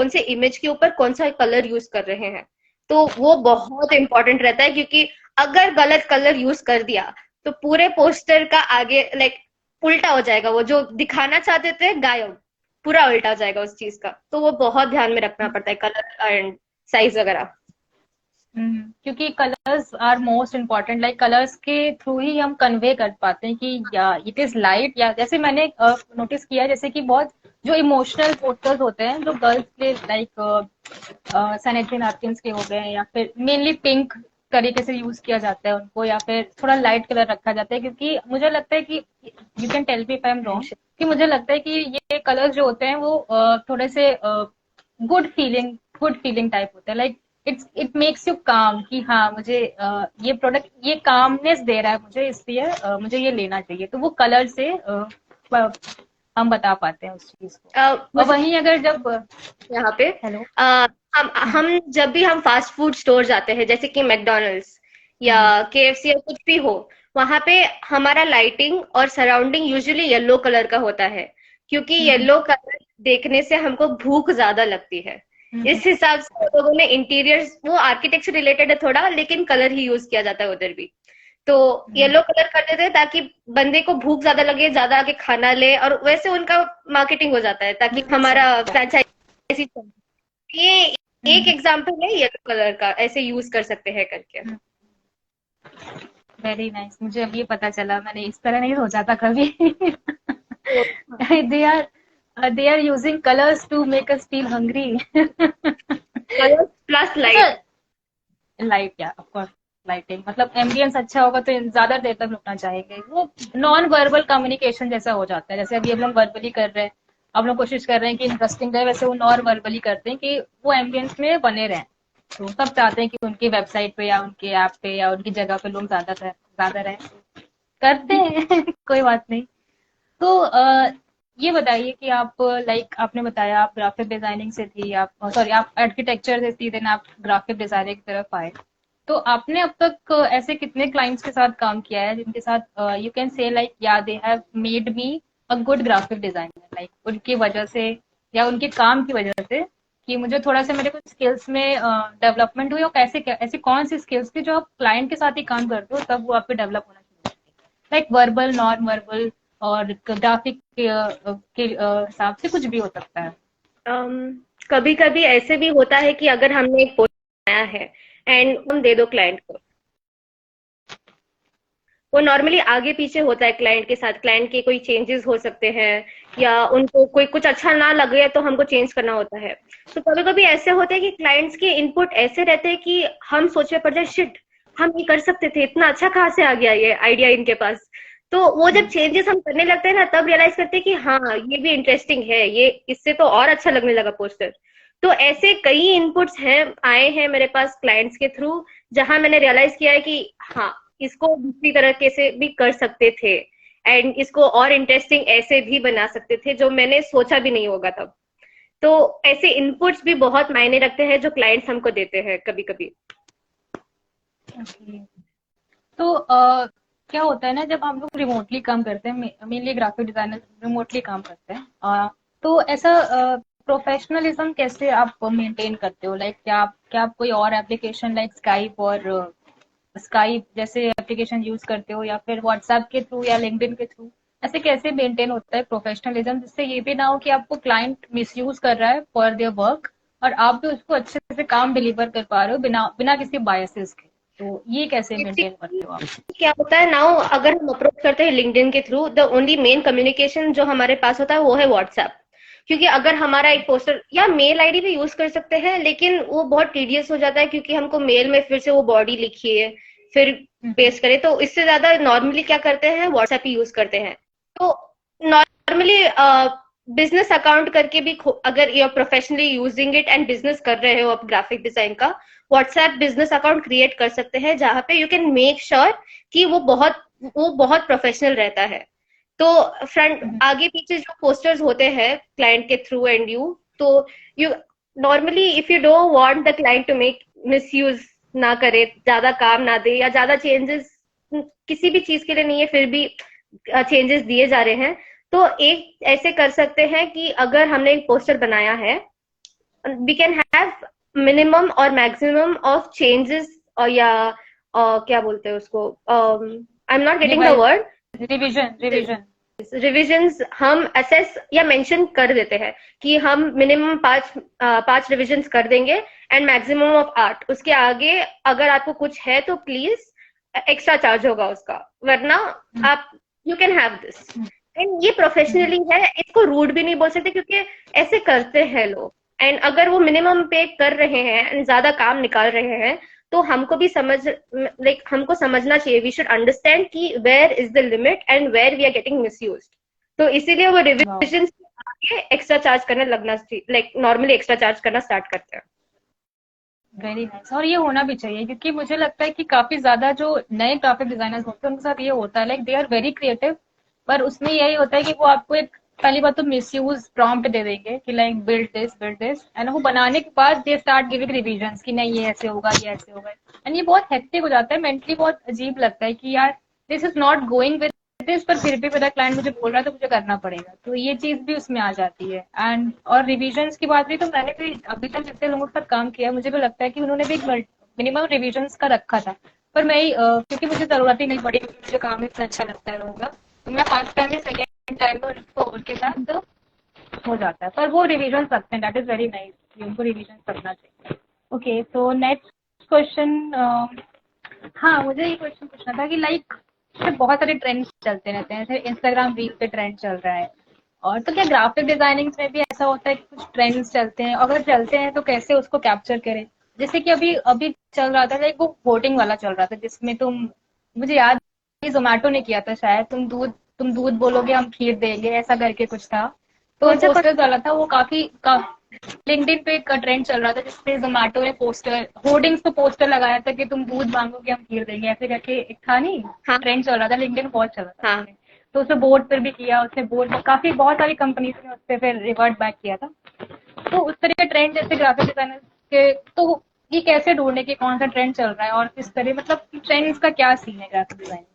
से इमेज के ऊपर कौन सा कलर यूज कर रहे हैं। तो वो बहुत इंपॉर्टेंट रहता है, क्योंकि अगर गलत कलर यूज कर दिया तो पूरे पोस्टर का आगे लाइक उल्टा हो जाएगा, वो जो दिखाना चाहते थे गायब, पूरा उल्टा हो जाएगा उस चीज का। तो वो बहुत ध्यान में रखना पड़ता है, कलर एंड साइज वगैरह। क्योंकि colours are most important, like colours के थ्रू ही हम कन्वे कर पाते हैं कि या इट इज लाइट, या जैसे मैंने नोटिस किया जैसे कि बहुत जो इमोशनल पोस्टर्स होते हैं जो गर्ल्स के, लाइक सैनिटरी नैपकिन्स के हो गए, या फिर मेनली पिंक तरीके से यूज किया जाता है उनको, या फिर थोड़ा लाइट कलर रखा जाता है, क्योंकि मुझे लगता है कि you can tell me if I am wrong, कि मुझे लगता है कि ये कलर्स जो होते हैं वो थोड़े से गुड फीलिंग टाइप होता है, लाइक इट मेक्स यू काम कि हाँ मुझे ये प्रोडक्ट ये कामनेस दे रहा है मुझे, इसलिए मुझे ये लेना चाहिए, तो वो कलर से हम बता पाते हैं उस चीज को। और मुझे वहीं अगर जब यहाँ पे हेलो। हम जब भी हम फास्ट फूड स्टोर जाते हैं, जैसे कि मैकडोनल्ड्स या हम्म केएफसी या कुछ भी हो, वहां पे हमारा लाइटिंग और सराउंडिंग यूजुअली येलो कलर का होता है, क्योंकि हम्म येलो कलर देखने से हमको भूख ज्यादा लगती है। हम्म इस हिसाब से लोगों ने इंटीरियर्स, वो आर्किटेक्चर रिलेटेड है थोड़ा, लेकिन कलर ही यूज किया जाता है उधर भी। तो हम्म येलो कलर कर देते हैं ताकि बंदे को भूख ज्यादा लगे, ज्यादा आके खाना ले, और वैसे उनका मार्केटिंग हो जाता है ताकि हमारा फ्रेंचाइजी चले। ये एक एग्जाम्पल है येलो कलर का, ऐसे यूज कर सकते हैं करके। वेरी नाइस, मुझे अब ये पता चला, मैंने इस तरह नहीं सोचा था कभी। तो they are using colours to make us feel hungry. Colour plus अच्छा, लाइट। लाइट, या ऑफ कोर्स लाइटिंग, मतलब एम्बियंस अच्छा होगा तो ज्यादा देर तक रुकना चाहेंगे, वो नॉन वर्बल कम्युनिकेशन जैसा हो जाता है, जैसे अभी हम लोग वर्बली कर रहे हैं, हम लोग कोशिश कर रहे हैं कि इंटरेस्टिंग रहे, वैसे वो नॉन वर्बली करते हैं कि वो एम्बियंस में बने रहें। तो सब चाहते हैं कि उनकी वेबसाइट पे या उनके ऐप पे या उनकी जगह पे लोग ज्यादा रहें, करते हैं। कोई बात नहीं। तो ये बताइए कि आप, लाइक आपने बताया आप ग्राफिक डिजाइनिंग से थी, आप सॉरी आप आर्किटेक्चर से थी, देन आप ग्राफिक डिजाइनिंग की तरफ आए। तो आपने अब तक ऐसे कितने क्लाइंट्स के साथ काम किया है जिनके साथ यू कैन से लाइक या they have made me a good graphic designer, like उनकी वजह से या उनके काम की वजह से कि मुझे थोड़ा सा मेरे कुछ स्किल्स में डेवलपमेंट हुई, और कैसे ऐसी कौन सी स्किल्स थी जो आप क्लाइंट के साथ ही काम करते हो तब वो आपके डेवलप होना शुरू होती है, लाइक वर्बल नॉन वर्बल और ग्राफिक के हिसाब से कुछ भी हो सकता है। कभी कभी ऐसे भी होता है कि अगर हमने एक पोस्ट बनाया है एंड हम दे दो क्लाइंट को, वो नॉर्मली आगे पीछे होता है क्लाइंट के साथ, क्लाइंट के कोई चेंजेस हो सकते हैं, या उनको कोई कुछ अच्छा ना लगे तो हमको चेंज करना होता है। तो कभी कभी ऐसे होता है कि क्लाइंट्स के इनपुट ऐसे रहते हैं कि हम सोचे पड़ जाए, शिट हम ये कर सकते थे, इतना अच्छा कहाँ से आ गया ये आइडिया इनके पास। तो वो जब चेंजेस हम करने लगते हैं ना, तब रियलाइज करते हैं कि हाँ ये भी इंटरेस्टिंग है, ये इससे तो और अच्छा लगने लगा पोस्टर। तो ऐसे कई इनपुट्स हैं, आए हैं मेरे पास क्लाइंट्स के थ्रू, जहां मैंने रियलाइज किया है कि हाँ इसको दूसरी तरीके से भी कर सकते थे, एंड इसको और इंटरेस्टिंग ऐसे भी बना सकते थे जो मैंने सोचा भी नहीं होगा तब। तो ऐसे इनपुट्स भी बहुत मायने रखते हैं जो क्लाइंट्स हमको देते हैं कभी कभी। Okay. तो क्या होता है ना जब हम लोग रिमोटली काम करते हैं, मेनली ग्राफिक डिजाइनर रिमोटली काम करते हैं, तो ऐसा प्रोफेशनलिज्म कैसे आप मेंटेन करते हो, लाइक क्या आप कोई और एप्लीकेशन लाइक स्काइप जैसे एप्लीकेशन यूज करते हो, या फिर व्हाट्सएप के थ्रू या लिंक्डइन के थ्रू, ऐसे कैसे मेंटेन होता है प्रोफेशनलिज्म, जिससे ये भी ना हो कि आपको क्लाइंट मिसयूज कर रहा है फॉर देयर वर्क और आप भी उसको अच्छे से काम डिलीवर कर पा रहे हो बिना बिना किसी बायसेस के, तो ये कैसे मेंटेन बेसिकली करते हो आप? क्या होता है नाउ, अगर हम अप्रोच करते हैं लिंक्डइन के through, the only main communication जो हमारे पास होता है वो है व्हाट्सएप। क्योंकि अगर हमारा एक पोस्टर या मेल आईडी भी यूज कर सकते हैं, लेकिन वो बहुत टीडियस हो जाता है, क्योंकि हमको मेल में फिर से वो बॉडी लिखिए फिर पेस्ट करें, तो इससे ज्यादा नॉर्मली क्या करते हैं व्हाट्सएप ही यूज करते हैं। तो नॉर्मली बिजनेस अकाउंट करके भी अगर you are professionally using it and business कर रहे हो आप ग्राफिक डिजाइन का, व्हाट्सएप बिजनेस अकाउंट क्रिएट कर सकते हैं, जहां पे यू कैन मेक श्योर कि वो बहुत प्रोफेशनल रहता है। तो फ्रंट आगे पीछे जो पोस्टर्स होते हैं क्लाइंट के थ्रू एंड यू, तो you normally if you don't want the client to make misuse ना करे, ज्यादा काम ना दे या ज्यादा चेंजेस किसी भी चीज के लिए नहीं है फिर भी चेंजेस दिए जा रहे हैं, तो एक ऐसे कर सकते हैं कि अगर हमने एक पोस्टर बनाया है, वी कैन हैव मिनिमम और मैक्सिमम ऑफ चेंजेस, और या क्या बोलते हैं उसको, आई am not getting the word, revision revision revisions हम असेस या मेंशन कर देते हैं कि हम मिनिमम 5 रिविजन्स कर देंगे एंड मैक्सिमम ऑफ 8। उसके आगे अगर आपको कुछ है तो प्लीज एक्स्ट्रा चार्ज होगा उसका, वरना आप you can have this. And ये प्रोफेशनली है, इसको रूड भी नहीं बोल सकते क्योंकि ऐसे करते हैं लोग। एंड अगर वो मिनिमम पे कर रहे हैं एंड ज्यादा काम निकाल रहे हैं तो हमको भी हमको समझना चाहिए, वी शुड अंडरस्टैंड कि where is the limit and where we are getting misused. तो इसीलिए वो रिविजन आगे एक्स्ट्रा चार्ज करने लगना, लाइक नॉर्मली एक्स्ट्रा चार्ज करना स्टार्ट करते हैं। Very nice. और ये होना भी चाहिए क्योंकि मुझे लगता है कि काफी ज्यादा जो नए ग्राफिक डिजाइनर्स होते हैं उनके साथ ये होता है, like they are very creative, पर उसमें यही होता है कि वो आपको एक पहली बात तो मिसयूज प्रॉम्प्ट दे देंगे कि लाइक बिल्ड दिस एंड वो बनाने के बाद दे स्टार्ट गिविंग रिविजन्स कि नहीं ये ऐसे होगा ये ऐसे होगा, एंड ये बहुत हेक्टिक हो जाता है, मेंटली बहुत अजीब लगता है कि यार this is not going with this, पर फिर भी मेरा क्लाइंट मुझे बोल रहा है तो मुझे करना पड़ेगा, तो ये चीज भी उसमें आ जाती है। एंड और रिविजन्स की बात रही तो मैंने भी अभी तक जितने लोगों के साथ काम किया मुझे भी लगता है कि उन्होंने भी एक मिनिमम रिविजन्स का रखा था, पर मैं क्योंकि मुझे जरूरत ही नहीं पड़ी क्योंकि मुझे काम इतना अच्छा लगता है लोगों का, तो मैं फर्स्ट टाइम या सेकेंड टाइम में उनके साथ हो जाता है, पर वो रिविजन रखते हैं, दैट इज वेरी नाइस, उनको रिविजन करना चाहिए। ओके, तो नेक्स्ट क्वेश्चन, हाँ मुझे ये क्वेश्चन पूछना था कि लाइक बहुत सारे ट्रेंड्स चलते रहते हैं, जैसे इंस्टाग्राम रील पे ट्रेंड चल रहा है, और तो क्या ग्राफिक डिजाइनिंग में भी ऐसा होता है कि कुछ ट्रेंड्स चलते हैं, अगर चलते हैं तो कैसे उसको कैप्चर करें? जैसे कि अभी अभी चल रहा था लाइक वो वोटिंग वाला चल रहा था जिसमें मुझे याद जोमेटो ने किया था शायद, तुम दूध बोलोगे हम खीर देंगे, ऐसा करके कुछ था, तो कौन सा पोस्टर डाला था वो काफी लिंक्डइन पे एक ट्रेंड चल रहा था जिसपे जोमेटो ने पोस्टर होर्डिंग्स पे पोस्टर लगाया था कि तुम दूध मांगोगे हम खीर देंगे, ऐसे करके एक था नहीं, हाँ ट्रेंड चल रहा था, लिंक्डइन बहुत चल रहा था हाँ उसमें। तो उसने बोर्ड पर भी किया, उसने बोर्ड पर काफी बहुत सारी कंपनीज ने उस पर फिर रिवर्ट बैक किया था, तो उस तरह का ट्रेंड जैसे ग्राफिक डिजाइनर के, तो ये कैसे ढूंढने की कौन सा ट्रेंड चल रहा है और किस तरह, मतलब ट्रेंड्स का क्या सीन है ग्राफिक डिजाइनिंग?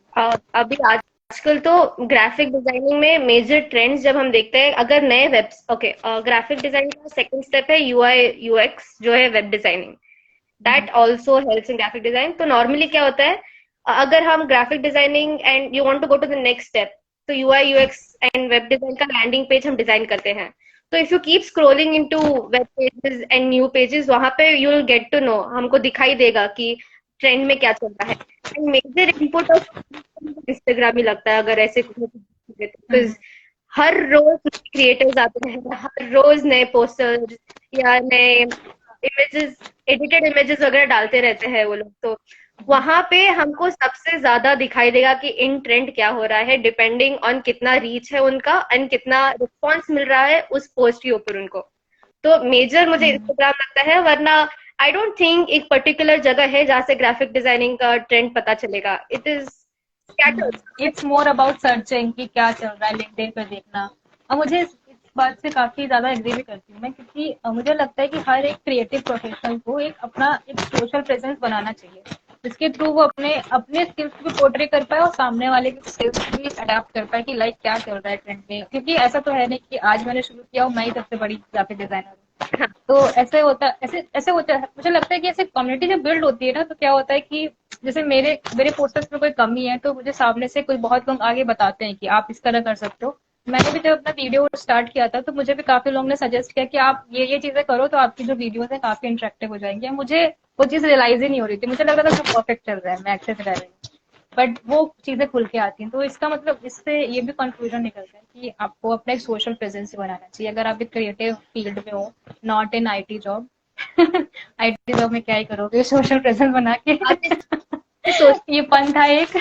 अभी आजकल तो ग्राफिक डिजाइनिंग में मेजर ट्रेंड्स जब हम देखते हैं, अगर नए ग्राफिक डिजाइनिंग का सेकंड स्टेप है यूआई यूएक्स जो है web designing, that also helps in graphic design. तो नॉर्मली क्या होता है, अगर हम graphic designing and you want to go to the next step, तो UI UX and web design का लैंडिंग पेज हम डिजाइन करते हैं। तो if you keep scrolling into web pages and new pages, वहां पे you will get to know, हमको दिखाई देगा कि ट्रेंड में क्या चल रहा है। And major input of Instagram ही लगता है अगर ऐसे कुछ, हर रोज क्रिएटर्स आते हैं, हर रोज नए पोस्टर्स या नए इमेजेस, एडिटेड इमेजेस वगैरह डालते रहते हैं वो लोग। तो वहां पे हमको सबसे ज्यादा दिखाई देगा कि इन ट्रेंड क्या हो रहा है, डिपेंडिंग ऑन कितना रीच है उनका एंड कितना रिस्पॉन्स मिल रहा है उस पोस्ट के ऊपर उनको। तो मेजर मुझे इंस्टाग्राम लगता है, वरना आई डोंट थिंक एक पर्टिकुलर जगह है जहाँ से ग्राफिक डिजाइनिंग का ट्रेंड पता चलेगा। It is scattered. It's more about searching कि क्या चल रहा है, लिंक्डइन पे देखना। और मुझे इस बात से काफी ज्यादा एग्री भी करती हूँ मैं, क्योंकि मुझे लगता है कि हर एक क्रिएटिव प्रोफेशनल को एक अपना एक सोशल प्रेजेंस बनाना चाहिए, जिसके थ्रू वो अपने अपने स्किल्स को पोर्ट्रे कर पाए और सामने वाले के स्किल्स भी अडेप्ट कर पाए कि लाइक क्या चल रहा है ट्रेंड में, क्योंकि ऐसा तो है नहीं कि आज मैंने शुरू किया हूँ मैं ही सबसे बड़ी ग्राफिक डिजाइनर हूँ। तो ऐसे होता है, मुझे लगता है कि ऐसे कम्युनिटी जब बिल्ड होती है ना, तो क्या होता है कि जैसे मेरे मेरे पोस्टर्स में कोई कमी है तो मुझे सामने से कोई बहुत लोग आगे बताते हैं कि आप इस तरह कर सकते हो। मैंने भी जब अपना वीडियो स्टार्ट किया था तो मुझे भी काफी लोगों ने सजेस्ट किया कि आप ये चीजें करो तो आपकी जो वीडियोस है काफी इंटरेक्टिव हो जाएंगी। मुझे वो चीज रियलाइज ही नहीं हो रही थी, मुझे लग रहा था सब परफेक्ट चल रहा है, मैं अच्छे से रह रही हूँ, बट वो चीजें खुल के आती हैं। तो इसका मतलब इससे ये भी कंक्लूजन निकलता है कि आपको अपना एक सोशल प्रेजेंस बनाना चाहिए अगर आप एक क्रिएटिव फील्ड में हो, not in IT job. IT job में क्या ही करोगे सोशल प्रेजेंस बना के। ये पन था एक।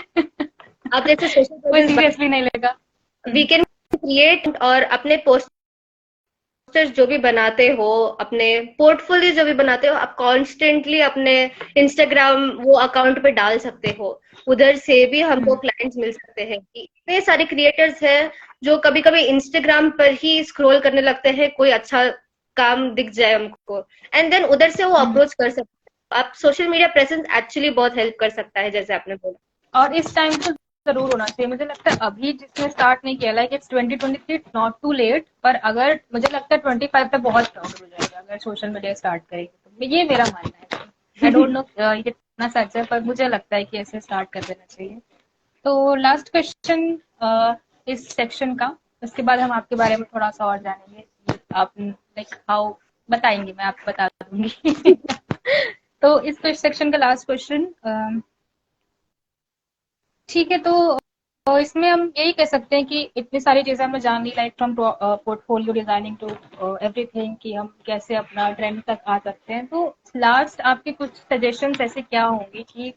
आप जैसे सोशल कोई सीरियसली नहीं लेगा। वी कैन क्रिएट, और अपने पोस्टर्स जो भी बनाते हो, अपने पोर्टफोलियो जो भी बनाते हो, आप कॉन्स्टेंटली अपने इंस्टाग्राम वो अकाउंट पे डाल सकते हो। उधर से भी हमको क्लाइंट्स मिल सकते हैं। इतने सारे क्रिएटर्स हैं जो कभी कभी इंस्टाग्राम पर ही स्क्रॉल करने लगते हैं कोई अच्छा काम दिख जाए हमको, एंड देन उधर से वो अप्रोच कर सकते हैं। आप सोशल मीडिया प्रेजेंस एक्चुअली बहुत हेल्प कर सकता है, जैसे आपने बोला। और इस टाइम तो जरूर होना चाहिए, मुझे लगता है अभी जिसने स्टार्ट नहीं किया, like it's 2023, it's not too late, पर अगर मुझे लगता है 25 तक बहुत प्राउड हो जाएगा अगर सोशल मीडिया स्टार्ट करेगी तो, ये मेरा मानना है। आई डोंट नो ये कितना सच है, पर मुझे लगता है कि ऐसे स्टार्ट कर देना चाहिए। तो लास्ट क्वेश्चन इस सेक्शन का, उसके बाद हम आपके बारे में थोड़ा सा और जानेंगे, आप लाइक हाउ बताएंगे, मैं आपको बता दूंगी। तो इस सेक्शन का लास्ट क्वेश्चन, ठीक है, तो इसमें हम यही कह सकते हैं कि इतनी सारी चीजें हमने जान ली, like from portfolio designing to everything, कि हम कैसे अपना ट्रेंड तक आ सकते हैं। तो लास्ट आपके कुछ सजेशंस ऐसे क्या होंगे कि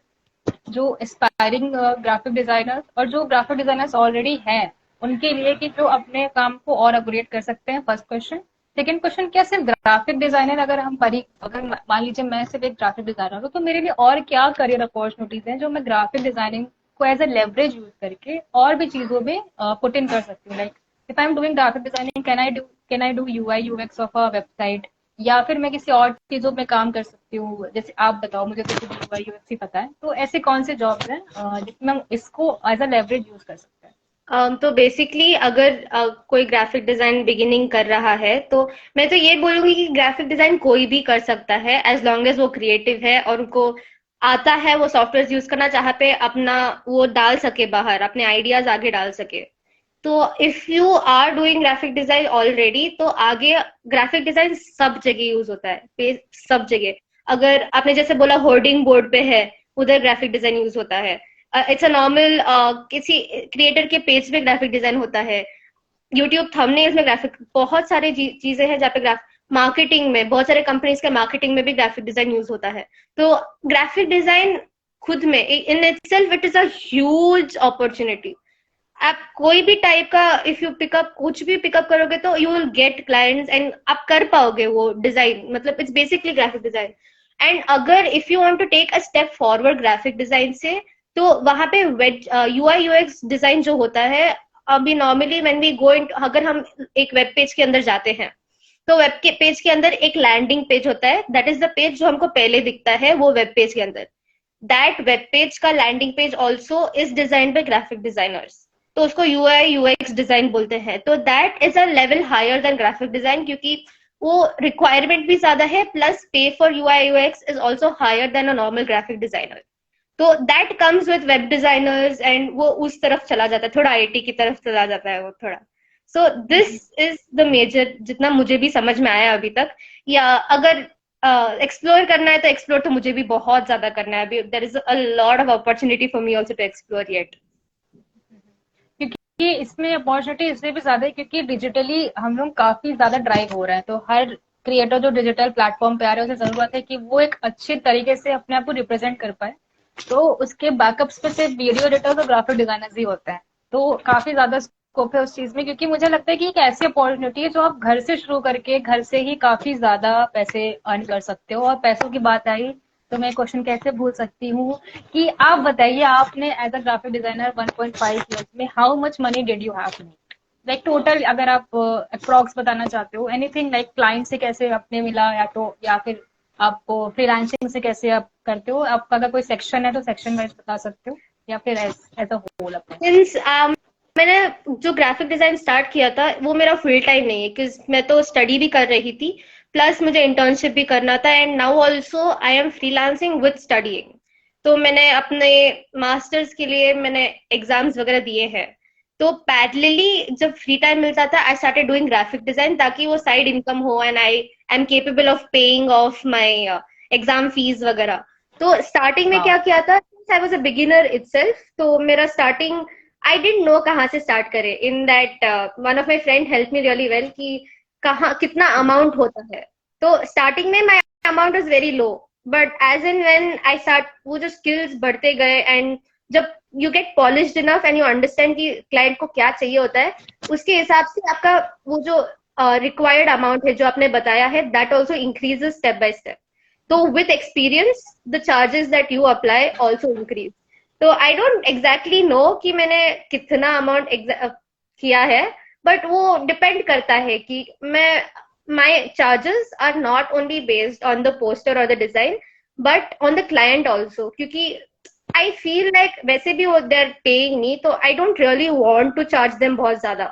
जो एस्पायरिंग ग्राफिक डिजाइनर्स और जो ग्राफिक डिजाइनर्स ऑलरेडी हैं उनके लिए, कि जो अपने काम को और अपग्रेड कर सकते हैं, फर्स्ट क्वेश्चन। सेकेंड क्वेश्चन, क्या सिर्फ ग्राफिक डिजाइनर, अगर हम अगर मान लीजिए मैं सिर्फ एक ग्राफिक डिजाइनर हूँ, तो मेरे लिए और क्या करियर अपॉर्चुनिटीज हैं जो मैं ग्राफिक डिजाइनिंग को एज ए लेवरेज यूज करके और भी चीजों में पुट इन कर सकती हूँ। Like if I am doing graphic designing, can I do UI UX of a website, या फिर मैं किसी और चीजों में काम कर सकती हूँ। जैसे आप बताओ, मुझे तो सिर्फ यूआई यूएक्स ही पता है, तो ऐसे कौन से जॉब्स हैं जिसमें हम इसको एज अ लेवरेज यूज कर सकते हैं? तो बेसिकली अगर कोई ग्राफिक डिजाइन बिगिनिंग कर रहा है, तो मैं तो ये बोलूंगी कि ग्राफिक डिजाइन कोई भी कर सकता है, एज लॉन्ग एज वो क्रिएटिव है और उनको आता है वो सॉफ्टवेयर यूज करना, जहाँ पे अपना वो डाल सके बाहर, अपने आइडियाज आगे डाल सके। तो if you are doing graphic design already, तो आगे ग्राफिक डिजाइन सब जगह यूज होता है, सब जगह। अगर आपने जैसे बोला होर्डिंग बोर्ड पे है, उधर ग्राफिक डिजाइन यूज होता है। इट्स अ नॉर्मल, किसी क्रिएटर के पेज पे ग्राफिक डिजाइन होता है। यूट्यूब थंबनेल्स में ग्राफिक, बहुत सारे चीजें हैं जहाँ पे मार्केटिंग में, बहुत सारे कंपनीज के मार्केटिंग में भी ग्राफिक डिजाइन यूज होता है। तो ग्राफिक डिजाइन खुद में in itself it is a huge opportunity. आप कोई भी टाइप का इफ यू पिकअप, कुछ भी पिकअप करोगे तो you will get clients and आप कर पाओगे वो डिजाइन, मतलब it's basically graphic design. And अगर if you want to take a step forward graphic design से, तो वहां पे यूआई यूएक्स डिजाइन जो होता है, अभी नॉर्मली व्हेन वी गो इन, अगर हम एक वेब पेज के अंदर जाते हैं, तो वेब के पेज के अंदर एक लैंडिंग पेज होता है, दैट इज द पेज जो हमको पहले दिखता है वो वेब पेज के अंदर। दैट वेब पेज का landing page also is design by graphic designers, तो उसको यूआई यूएक्स डिजाइन बोलते हैं। तो that is a level higher than graphic design, क्योंकि वो रिक्वायरमेंट भी ज्यादा है, plus pay for UI UX is also higher than a normal graphic designer. तो that comes with web designers, and वो उस तरफ चला जाता है, थोड़ा आईटी की तरफ चला जाता है वो थोड़ा। So this is the major, जितना मुझे भी समझ में आया अभी तक। या अगर एक्सप्लोर करना है तो एक्सप्लोर तो मुझे भी बहुत ज्यादा करना है अभी, there is a lot of opportunity for me also to explore yet. क्योंकि इसमें अपॉर्चुनिटी इसलिए भी ज्यादा है क्योंकि डिजिटली हम लोग काफी ज्यादा ड्राइव हो रहे हैं, तो हर क्रिएटर जो डिजिटल प्लेटफॉर्म पे आ रहे हैं उसे जरूरत है कि वो एक अच्छे तरीके से अपने आप को रिप्रेजेंट कर पाए। तो उसके बैकअप्स पे सिर्फ वीडियो एडिटर्स और ग्राफिक डिजाइनर्स ही होते हैं। तो काफी ज्यादा स्कोप है उस चीज में, क्योंकि मुझे लगता है कि एक ऐसी अपॉर्चुनिटी है जो आप घर से शुरू करके घर से ही काफी ज्यादा पैसे अर्न कर सकते हो। और पैसों की बात आई तो मैं क्वेश्चन कैसे भूल सकती हूँ, कि आप बताइए, आपने as a graphic designer 1.5 years में how much money did you have made, like total, अगर आप अप्रॉक्स बताना चाहते हो, एनीथिंग, लाइक क्लाइंट से कैसे आपने मिला, या तो या फिर आपको फ्रीलांसिंग से कैसे आप करते हो, आपका अगर कोई सेक्शन है तो सेक्शन वाइज बता सकते हो, या फिर एज अ होल अपने। सिंस मैंने जो ग्राफिक डिजाइन स्टार्ट किया था वो मेरा फुल टाइम नहीं है, क्योंकि मैं तो स्टडी भी कर रही थी, प्लस मुझे इंटर्नशिप भी करना था, and now also I am freelancing with studying. तो मैंने अपने मास्टर्स के लिए मैंने एग्जाम्स वगैरह दिए हैं। तो पैरेलली जब फ्री टाइम मिलता था, I started doing graphic design, ताकि वो साइड इनकम हो and I am capable of paying of my exam fees वगैरह। तो स्टार्टिंग में क्या किया था, I was a beginner itself, तो मेरा स्टार्टिंग आई डिडंट नो कहाँ से स्टार्ट करे। In that one of my friend help me really well कि कहाँ कितना अमाउंट होता है। तो स्टार्टिंग में my amount was very low, but as and when I start, वो जो स्किल्स बढ़ते गए, एंड जब you get polished enough and you understand कि क्लाइंट को क्या चाहिए होता है, उसके हिसाब से आपका वो जो रिक्वायर्ड अमाउंट है जो आपने बताया है, that also increases step by step. तो with experience the charges that you apply also increase. तो आई डोंट एग्जैक्टली नो कि मैंने कितना अमाउंट किया है, बट वो डिपेंड करता है कि मैं my charges are not only based on the poster or the design but on the client also, क्योंकि I feel like वैसे भी वो they're paying me, तो I don't really want to charge them बहुत ज्यादा.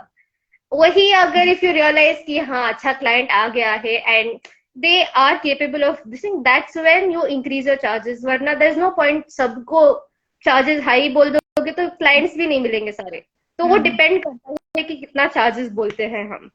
वही अगर if you realize कि हाँ अच्छा client आ गया है and they are capable of this thing, that's when you increase your charges. वरना there's no point सबको charges high बोल दोगे तो clients भी नहीं मिलेंगे सारे. तो वो depend करता है कि कितना charges बोलते हैं हम.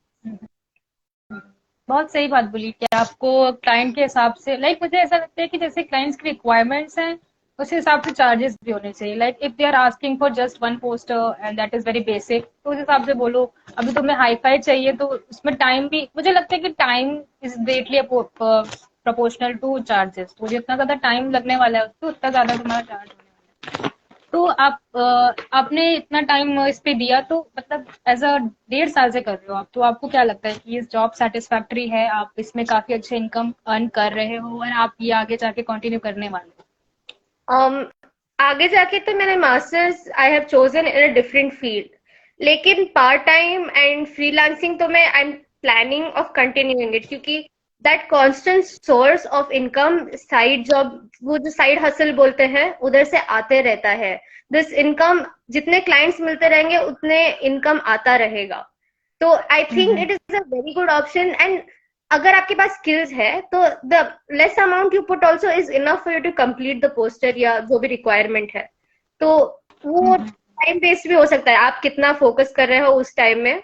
बहुत सही बात बोली कि आपको क्लाइंट के हिसाब से, लाइक मुझे ऐसा लगता है कि जैसे क्लाइंट्स की रिक्वायरमेंट्स हैं उस हिसाब से चार्जेस भी होने चाहिए. Like if they are asking for just one poster and that is very basic, तो उस हिसाब से बोलो. अभी तुम्हें हाई फाई चाहिए तो उसमें टाइम भी, मुझे लगता है कि time is greatly proportional two charges. तो जितना ज्यादा टाइम लगने वाला है उससे उतना ज्यादा तुम्हारा चार्ज होने वाला है. तो आपने इतना टाइम इस पे दिया, तो मतलब एज अ 1.5 साल से कर रहे हो आप, तो आपको क्या लगता है कि ये जॉब सेटिस्फैक्ट्री है, आप इसमें काफी अच्छे इनकम अर्न कर रहे हो और आप ये आगे जाके कंटिन्यू करने वाले हो? आगे जाके तो मैंने masters I have chosen in a different field, लेकिन पार्ट टाइम एंड फ्रीलांसिंग तो मैं I am planning of continuing it, क्योंकि that constant source of income, side job, वो जो साइड हसल बोलते हैं, उधर से आते रहता है. दिस इनकम जितने क्लाइंट्स मिलते रहेंगे उतने इनकम आता रहेगा. तो I think it is a very good option. And अगर आपके पास स्किल्स है तो the less amount you put also is enough for you to complete the poster या जो भी रिक्वायरमेंट है. तो वो टाइम वेस्ट भी हो सकता है, आप कितना फोकस कर रहे हो उस टाइम में.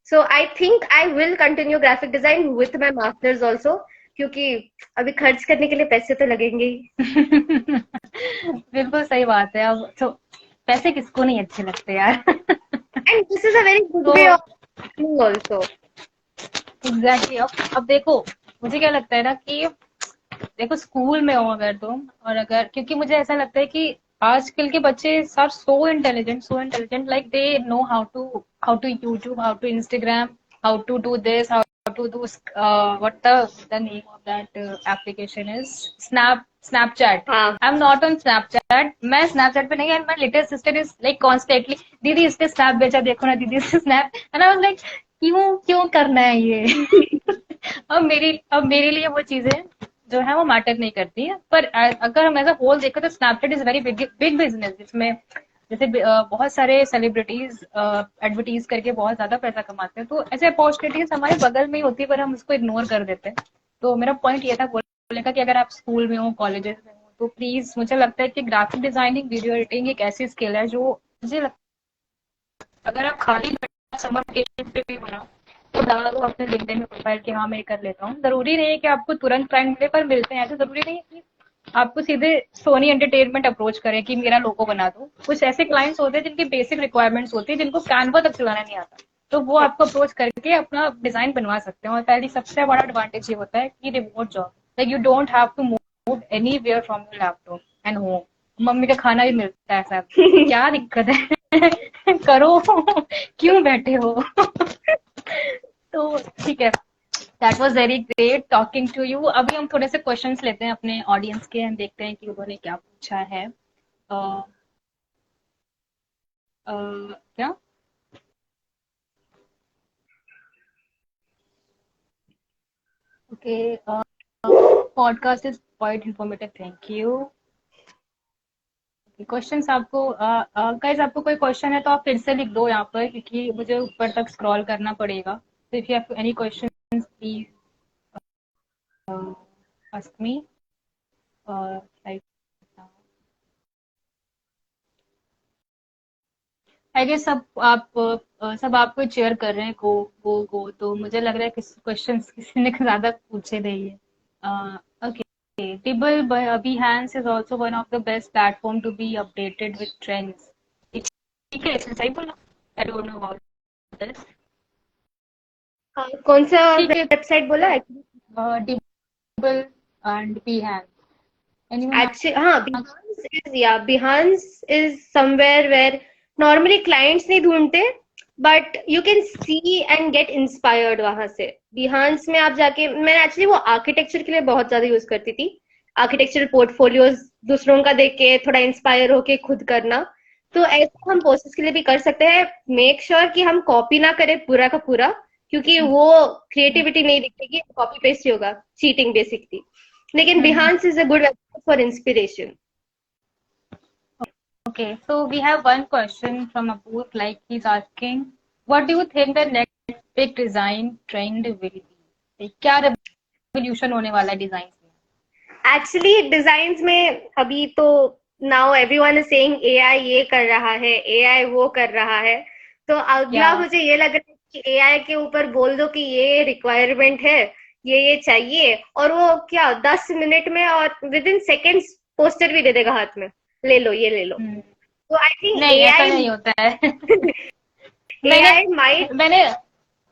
So I think I will continue graphic design with my masters also, क्योंकि अभी खर्च करने के लिए पैसे तो लगेंगे ही. बिल्कुल सही बात है. अब तो पैसे किसको नहीं अच्छे लगते यार. And this is a very good way of also. Exactly. अब देखो, मुझे क्या लगता है ना कि देखो स्कूल में हो अगर तुम, और अगर, क्योंकि मुझे ऐसा लगता है कि आजकल के बच्चे are so intelligent, like they know how to YouTube, how to Instagram, how to do this, how to do what the name of that application is, Snapchat. हाँ. I am not on Snapchat. मैं Snapchat पे नहीं है. My little sister is like constantly, दीदी इसने snap भेजा देखो ना, दीदी इसने snap. And I was like क्यों क्यों करना है ये. अब मेरे लिए वो चीजें जो है वो मैटर नहीं करती है. पर अगर हम एज अ होल देखें तो Snapchat is very big big business, जिसमें जैसे बहुत सारे सेलिब्रिटीज एडवर्टीज करके बहुत ज्यादा पैसा कमाते हैं. तो ऐसे अपॉर्चुनिटीज हमारे बगल में ही होती है पर हम उसको इग्नोर कर देते हैं. तो मेरा पॉइंट ये था बोलने का कि अगर आप स्कूल में हो, कॉलेजेस में हो, तो प्लीज, मुझे लगता है कि ग्राफिक डिजाइनिंग, वीडियो एडिटिंग एक ऐसी स्किल है जो मुझे लगता है अगर आप खाली समर वेकेशन पे भी बनाओ तो डाल दो अपने लिंक्डइन में प्रोफाइल कि हाँ मैं कर लेता हूँ. जरूरी नहीं है कि आपको तुरंत क्लाइंट मिले, पर मिलते हैं तो जरूरी नहीं है कि आपको सीधे सोनी एंटरटेनमेंट अप्रोच करें कि मेरा लोगो बना दो. कुछ ऐसे क्लाइंट्स होते हैं जिनकी बेसिक रिक्वायरमेंट्स होती है, जिनको कैनवा तक चलाना नहीं आता, तो वो आपको अप्रोच करके अपना डिजाइन बनवा सकते हैं. और पहली सबसे बड़ा एडवांटेज ये होता है कि remote job, like you don't have to move anywhere from your laptop and home. Mummy का खाना भी मिलता है सब. क्या दिक्कत है. करो. क्यों बैठे हो. तो ठीक है. That was very great talking to you. अभी हम थोड़े से क्वेश्चंस लेते हैं अपने ऑडियंस के, हम देखते हैं कि उन्होंने क्या पूछा है. क्या okay. Podcast is quite informative, thank you. Questions आपको गाइस, आपको कोई क्वेश्चन है तो आप फिर से लिख दो यहाँ पर, क्योंकि मुझे ऊपर तक स्क्रॉल करना पड़ेगा. तो if you have any questions please ask me. Like I guess सब आपको चेयर कर रहे हैं को, तो मुझे लग रहा है कि क्वेश्चंस किसी ने ज्यादा पूछे नहीं है. Okay. Tibble Behance is also one of the best platform to be updated with trends. ठीक है, इसने सही बोला. I don't know about this. कौन सा ठीक है. वेबसाइट बोला है? Tibble and Behance. Anyone? Actually, हाँ, Behance is somewhere where normally clients नहीं ढूंढते, but you can see and get inspired वहां से. Behance में आप जाके, मैं एक्चुअली वो आर्किटेक्चर के लिए बहुत ज्यादा यूज करती थी. आर्किटेक्चरल पोर्टफोलियोज दूसरों का देख के थोड़ा इंस्पायर होके खुद करना. तो ऐसा हम पोस्टर्स के लिए भी कर सकते हैं. मेक श्योर कि हम कॉपी ना करें पूरा का पूरा, क्योंकि वो क्रिएटिविटी नहीं दिखेगी, कॉपी पेस्ट ही होगा, चीटिंग बेसिकली। लेकिन Behance is a good website for inspiration. Okay, so we have one question from Apoor, like he's asking, what do you think the next big design trend will be? Like, क्या revolution होने वाला है designs में? Actually design में अभी तो now everyone is saying AI ये कर रहा है, एआई वो कर रहा है, तो अगला Yeah. मुझे ये लग रहा है कि एआई के ऊपर बोल दो कि ये रिक्वायरमेंट है, ये चाहिए, और वो क्या 10 मिनट में और विद इन सेकेंड्स पोस्टर भी दे देगा हाथ में, ले लो ये ले लो। तो आई थिंक नहीं, ऐसा एआई नहीं होता है। एआई मैंने माइट, मैंने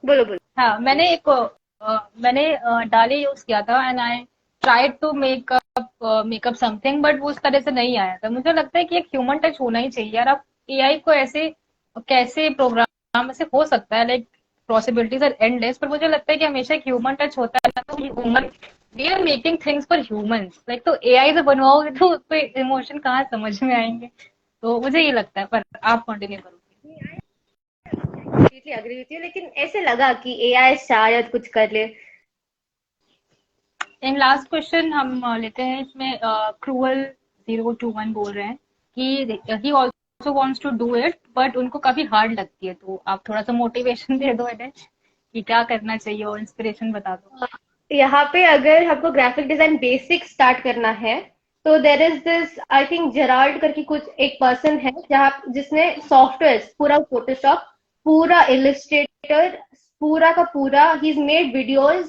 बोलो बोलो। हाँ, मैंने डाली यूज किया था and I tried to make up something, but वो उस तरह से नहीं आया था। मुझे लगता है कि एक ह्यूमन टच होना ही चाहिए यार। आप एआई को ऐसे कैसे प्रोग्राम से हो सकता है, लाइक पॉसिबिलिटीज आर एंडलेस, पर मुझे लगता है कि हमेशा एक ह्यूमन टच होता है ना। तो human, we are making things for humans, like तो एआई से बनवाओगे तो उसको इमोशन कहाँ समझ में आएंगे। तो मुझे ये लगता है, पर आप कंटिन्यू करोगे। कंप्लीटली अग्री विथ यू, लेकिन ऐसे लगा कि एआई शायद कुछ कर ले। एंड लास्ट क्वेश्चन हम लेते हैं इसमें। क्रूअल 021 बोल रहे हैं कि he also wants to do it, but उनको काफी हार्ड लगती है। तो आप थोड़ा सा मोटिवेशन दे दो इन्हें कि क्या करना चाहिए, और इंस्पिरेशन बता दो। यहाँ पे अगर हमको ग्राफिक डिजाइन बेसिक स्टार्ट करना है, तो there is this, I think Gerald करके कुछ एक पर्सन है जहाँ जिसने सॉफ्टवेयर पूरा, फोटोशॉप पूरा, इलिस्ट्रेटर पूरा का पूरा, he is made videos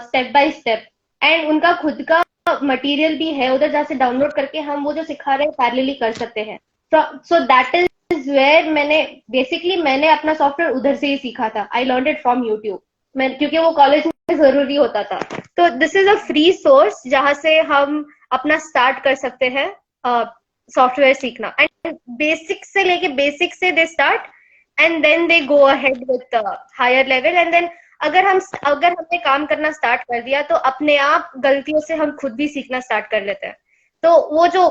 step by step, and उनका खुद का मटेरियल भी है उधर, जहाँ से डाउनलोड करके हम वो जो सिखा रहे हैं पैरेलली कर सकते हैं। सो दैट इज वेयर मैंने अपना सॉफ्टवेयर उधर से ही सीखा था। I learn it from YouTube, क्योंकि वो कॉलेज में जरूरी होता था। तो this is a free source जहां से हम अपना स्टार्ट कर सकते हैं सॉफ्टवेयर सीखना, एंड बेसिक से they start and then they go ahead with higher level, and then अगर हमने काम करना स्टार्ट कर दिया तो अपने आप गलतियों से हम खुद भी सीखना स्टार्ट कर लेते हैं। तो वो जो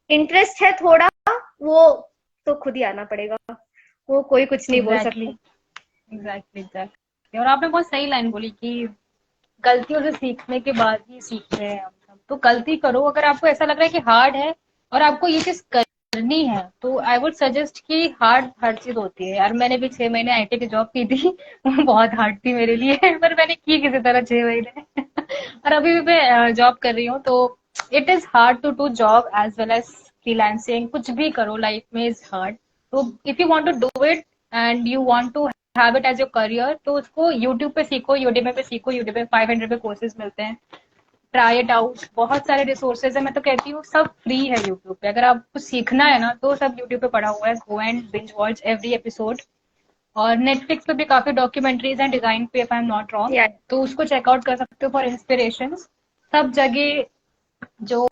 इंटरेस्ट है थोड़ा, वो तो खुद ही आना पड़ेगा, वो कोई कुछ नहीं बोल एग्जैक्टली, सकता। एग्जैक्टली। और आपने बहुत सही लाइन बोली कि गलतियों से सीखने के बाद ही सीखते हैं हम सब। तो गलती करो, अगर आपको ऐसा लग रहा है कि हार्ड है और आपको ये चीज करनी है, तो आई वुड सजेस्ट कि हर चीज होती है यार। मैंने भी 6 महीने आईटी की जॉब की थी। वो बहुत हार्ड थी मेरे लिए, पर मैंने की किसी तरह 6 महीने। और अभी भी मैं जॉब कर रही हूँ। तो it is hard to do job as well as freelancing. कुछ भी करो लाइफ में इज हार्ड। तो if you want to do it and you want to have it as your career, तो उसको यूट्यूब पे सीखो, यूडेमी पे सीखो। यूट्यूब पे 500 पे कोर्सेज मिलते हैं, ट्राई इट आउट। बहुत सारे रिसोर्सेज है, मैं तो कहती हूँ सब फ्री है यूट्यूब पे। अगर आपको सीखना है ना, तो सब यूट्यूब पे पड़ा हुआ है। Go and binge watch every episode. और नेटफ्लिक्स पे भी काफी डॉक्यूमेंट्रीज हैं डिजाइन पे, if I am not wrong, Yeah. तो उसको चेकआउट कर सकते हो फॉर इंस्पिरेशन। सब जगह जो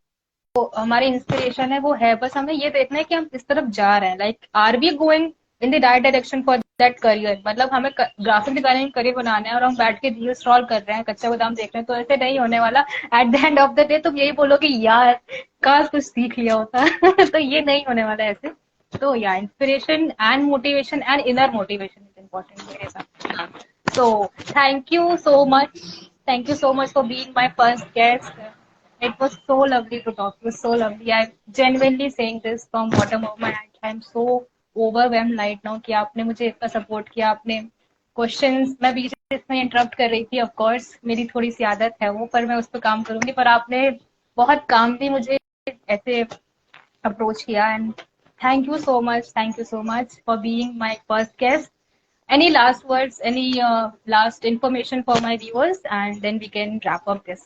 हमारी इंस्पिरेशन है वो है, बस हमें ये देखना है कि हम इस तरफ जा रहे हैं। Like are we going in the right direction for that career. मतलब हमें ग्राफिक डिजाइनिंग करियर बनाना है और हम बैठ के रील स्क्रॉल कर रहे हैं, कच्चा बादाम देख रहे हैं, तो ऐसे नहीं होने वाला। At the end of the day तुम यही बोलोगे यार काश कुछ सीख लिया होता। तो ये नहीं होने वाला है ऐसे। तो या inspiration and motivation and inner motivation is important मेरे हिसाब से। So thank you so much, thank you so much for being my first guest. It was so lovely to talk. It was so lovely. I'm genuinely saying this from bottom of my heart. I'm so overwhelmed right now कि आपने मुझे इतना support किया। आपने questions, मैं बीच में interrupt कर रही थी, ऑफ कोर्स मेरी थोड़ी सी आदत है वो, पर मैं उस पर काम करूंगी। पर आपने बहुत काम भी मुझे ऐसे अप्रोच किया। And thank you so much for being my first guest. Any last words, any last information for my viewers, and then we can wrap up this.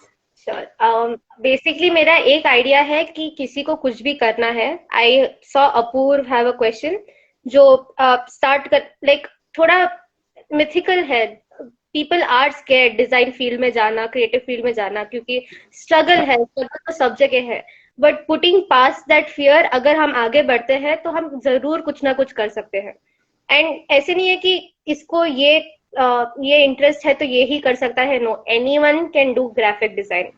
Basically मेरा एक आइडिया है कि किसी को कुछ भी करना है। I saw Apurva have a question जो स्टार्ट कर, लाइक थोड़ा मिथिकल है। People are scared design field में जाना, क्रिएटिव फील्ड में जाना, क्योंकि स्ट्रगल तो सब जगह है। But putting pass that fear, अगर हम आगे बढ़ते हैं तो हम जरूर कुछ ना कुछ कर सकते हैं। एंड ऐसे नहीं है कि इसको ये इंटरेस्ट है तो ये ही कर सकता है। No, anyone can do graphic design.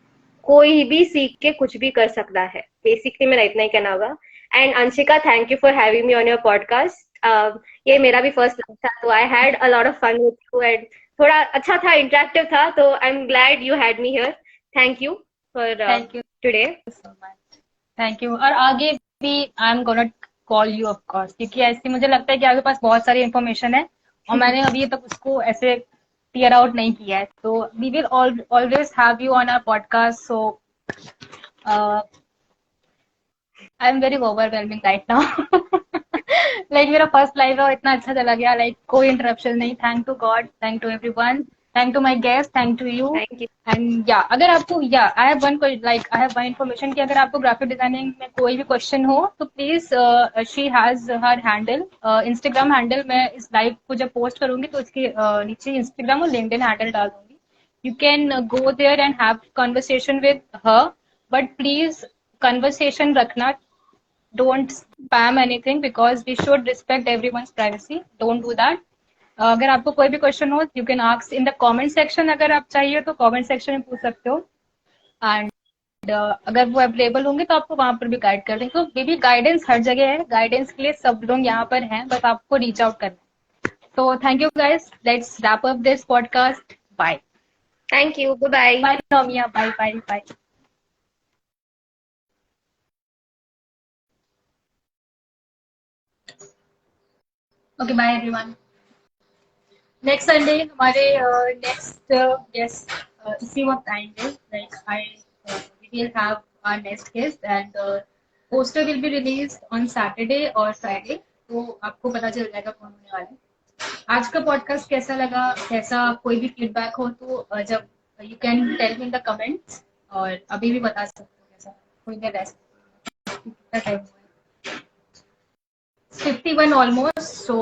कोई भी सीख के कुछ भी कर सकता है। बेसिकली मेरा इतना ही कहना होगा। And Anshika, thank you for having me on your podcast. ये मेरा भी फर्स्ट था, तो I had a lot of fun with you, and थोड़ा अच्छा था, इंटरेक्टिव था, तो I am glad you had me here. Thank you for thank you today. So much. Thank you. और आगे भी I am gonna call you of course, क्योंकि ऐसी मुझे लगता है कि आपके पास बहुत सारी इन्फॉर्मेशन है और मैंने अभी तक उसको ऐसे क्लियर आउट नहीं किया है, तो we will always have you on our podcast. So I am very overwhelming right now. Like मेरा फर्स्ट लाइव है और इतना अच्छा चला गया, लाइक कोई इंटरप्शन नहीं। Thank to God, thank to everyone, thank to my guest, thank to you. Thank you. And या अगर आपको I have one like I have one information कि अगर आपको ग्राफिक डिजाइनिंग में कोई भी क्वेश्चन हो तो please she has her handle, Instagram handle. मैं इस लाइव को जब पोस्ट करूंगी तो उसके नीचे इंस्टाग्राम और लिंक्डइन हैंडल डाल दूंगी। You can go there and have conversation with her, but please conversation रखना, don't spam anything because we should respect everyone's privacy. Don't do that. अगर आपको कोई भी क्वेश्चन हो you can ask in the comment section, अगर आप चाहिए तो कमेंट सेक्शन में पूछ सकते हो। एंड अगर वो अवेलेबल होंगे तो आपको वहां पर भी गाइड कर देंगे। तो बेबी गाइडेंस हर जगह है, गाइडेंस के लिए सब लोग यहाँ पर हैं, बस आपको रीच आउट करना है। तो thank you guys, let's wrap up this podcast. Bye thank you, bye bye Nomia, bye bye bye. Okay bye everyone. Next Sunday हमारे नेक्स्ट यस इसी वक्त आएंगे, like I we will have our next guest and poster will be release on Saturday और Friday, तो आपको पता चल जाएगा कौन होने वाला है। आज का पॉडकास्ट कैसा लगा, कैसा कोई भी फीडबैक हो तो जब you can tell me in the comments, और अभी भी बता सकते हो कैसा, कोई देर रेस्ट कितना टाइम हुआ है, 51 almost, so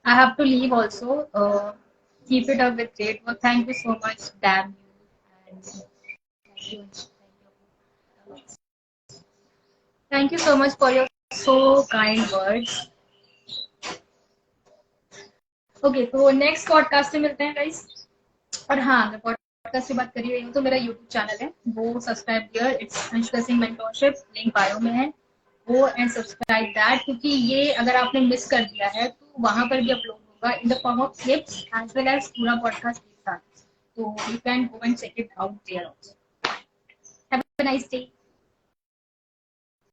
I have to leave also. Keep it up with great work. Thank you so much, damn you. And thank you. Thank you so much for your so kind words. Okay, तो next podcast में मिलते हैं guys. और हाँ, अगर podcast की बात करी रही हूँ तो मेरा यूट्यूब चैनल है, वो सब्सक्राइब किया, it's Anshika Singh mentorship, link bio में है, वो एंड सब्सक्राइब दैट, क्योंकि ये अगर आपने मिस कर दिया है तो वहां पर भी अपलोड होगा in the form of clips as well as पूरा पॉडकास्ट के साथ, तो you can go and check it out there also. Have a nice day.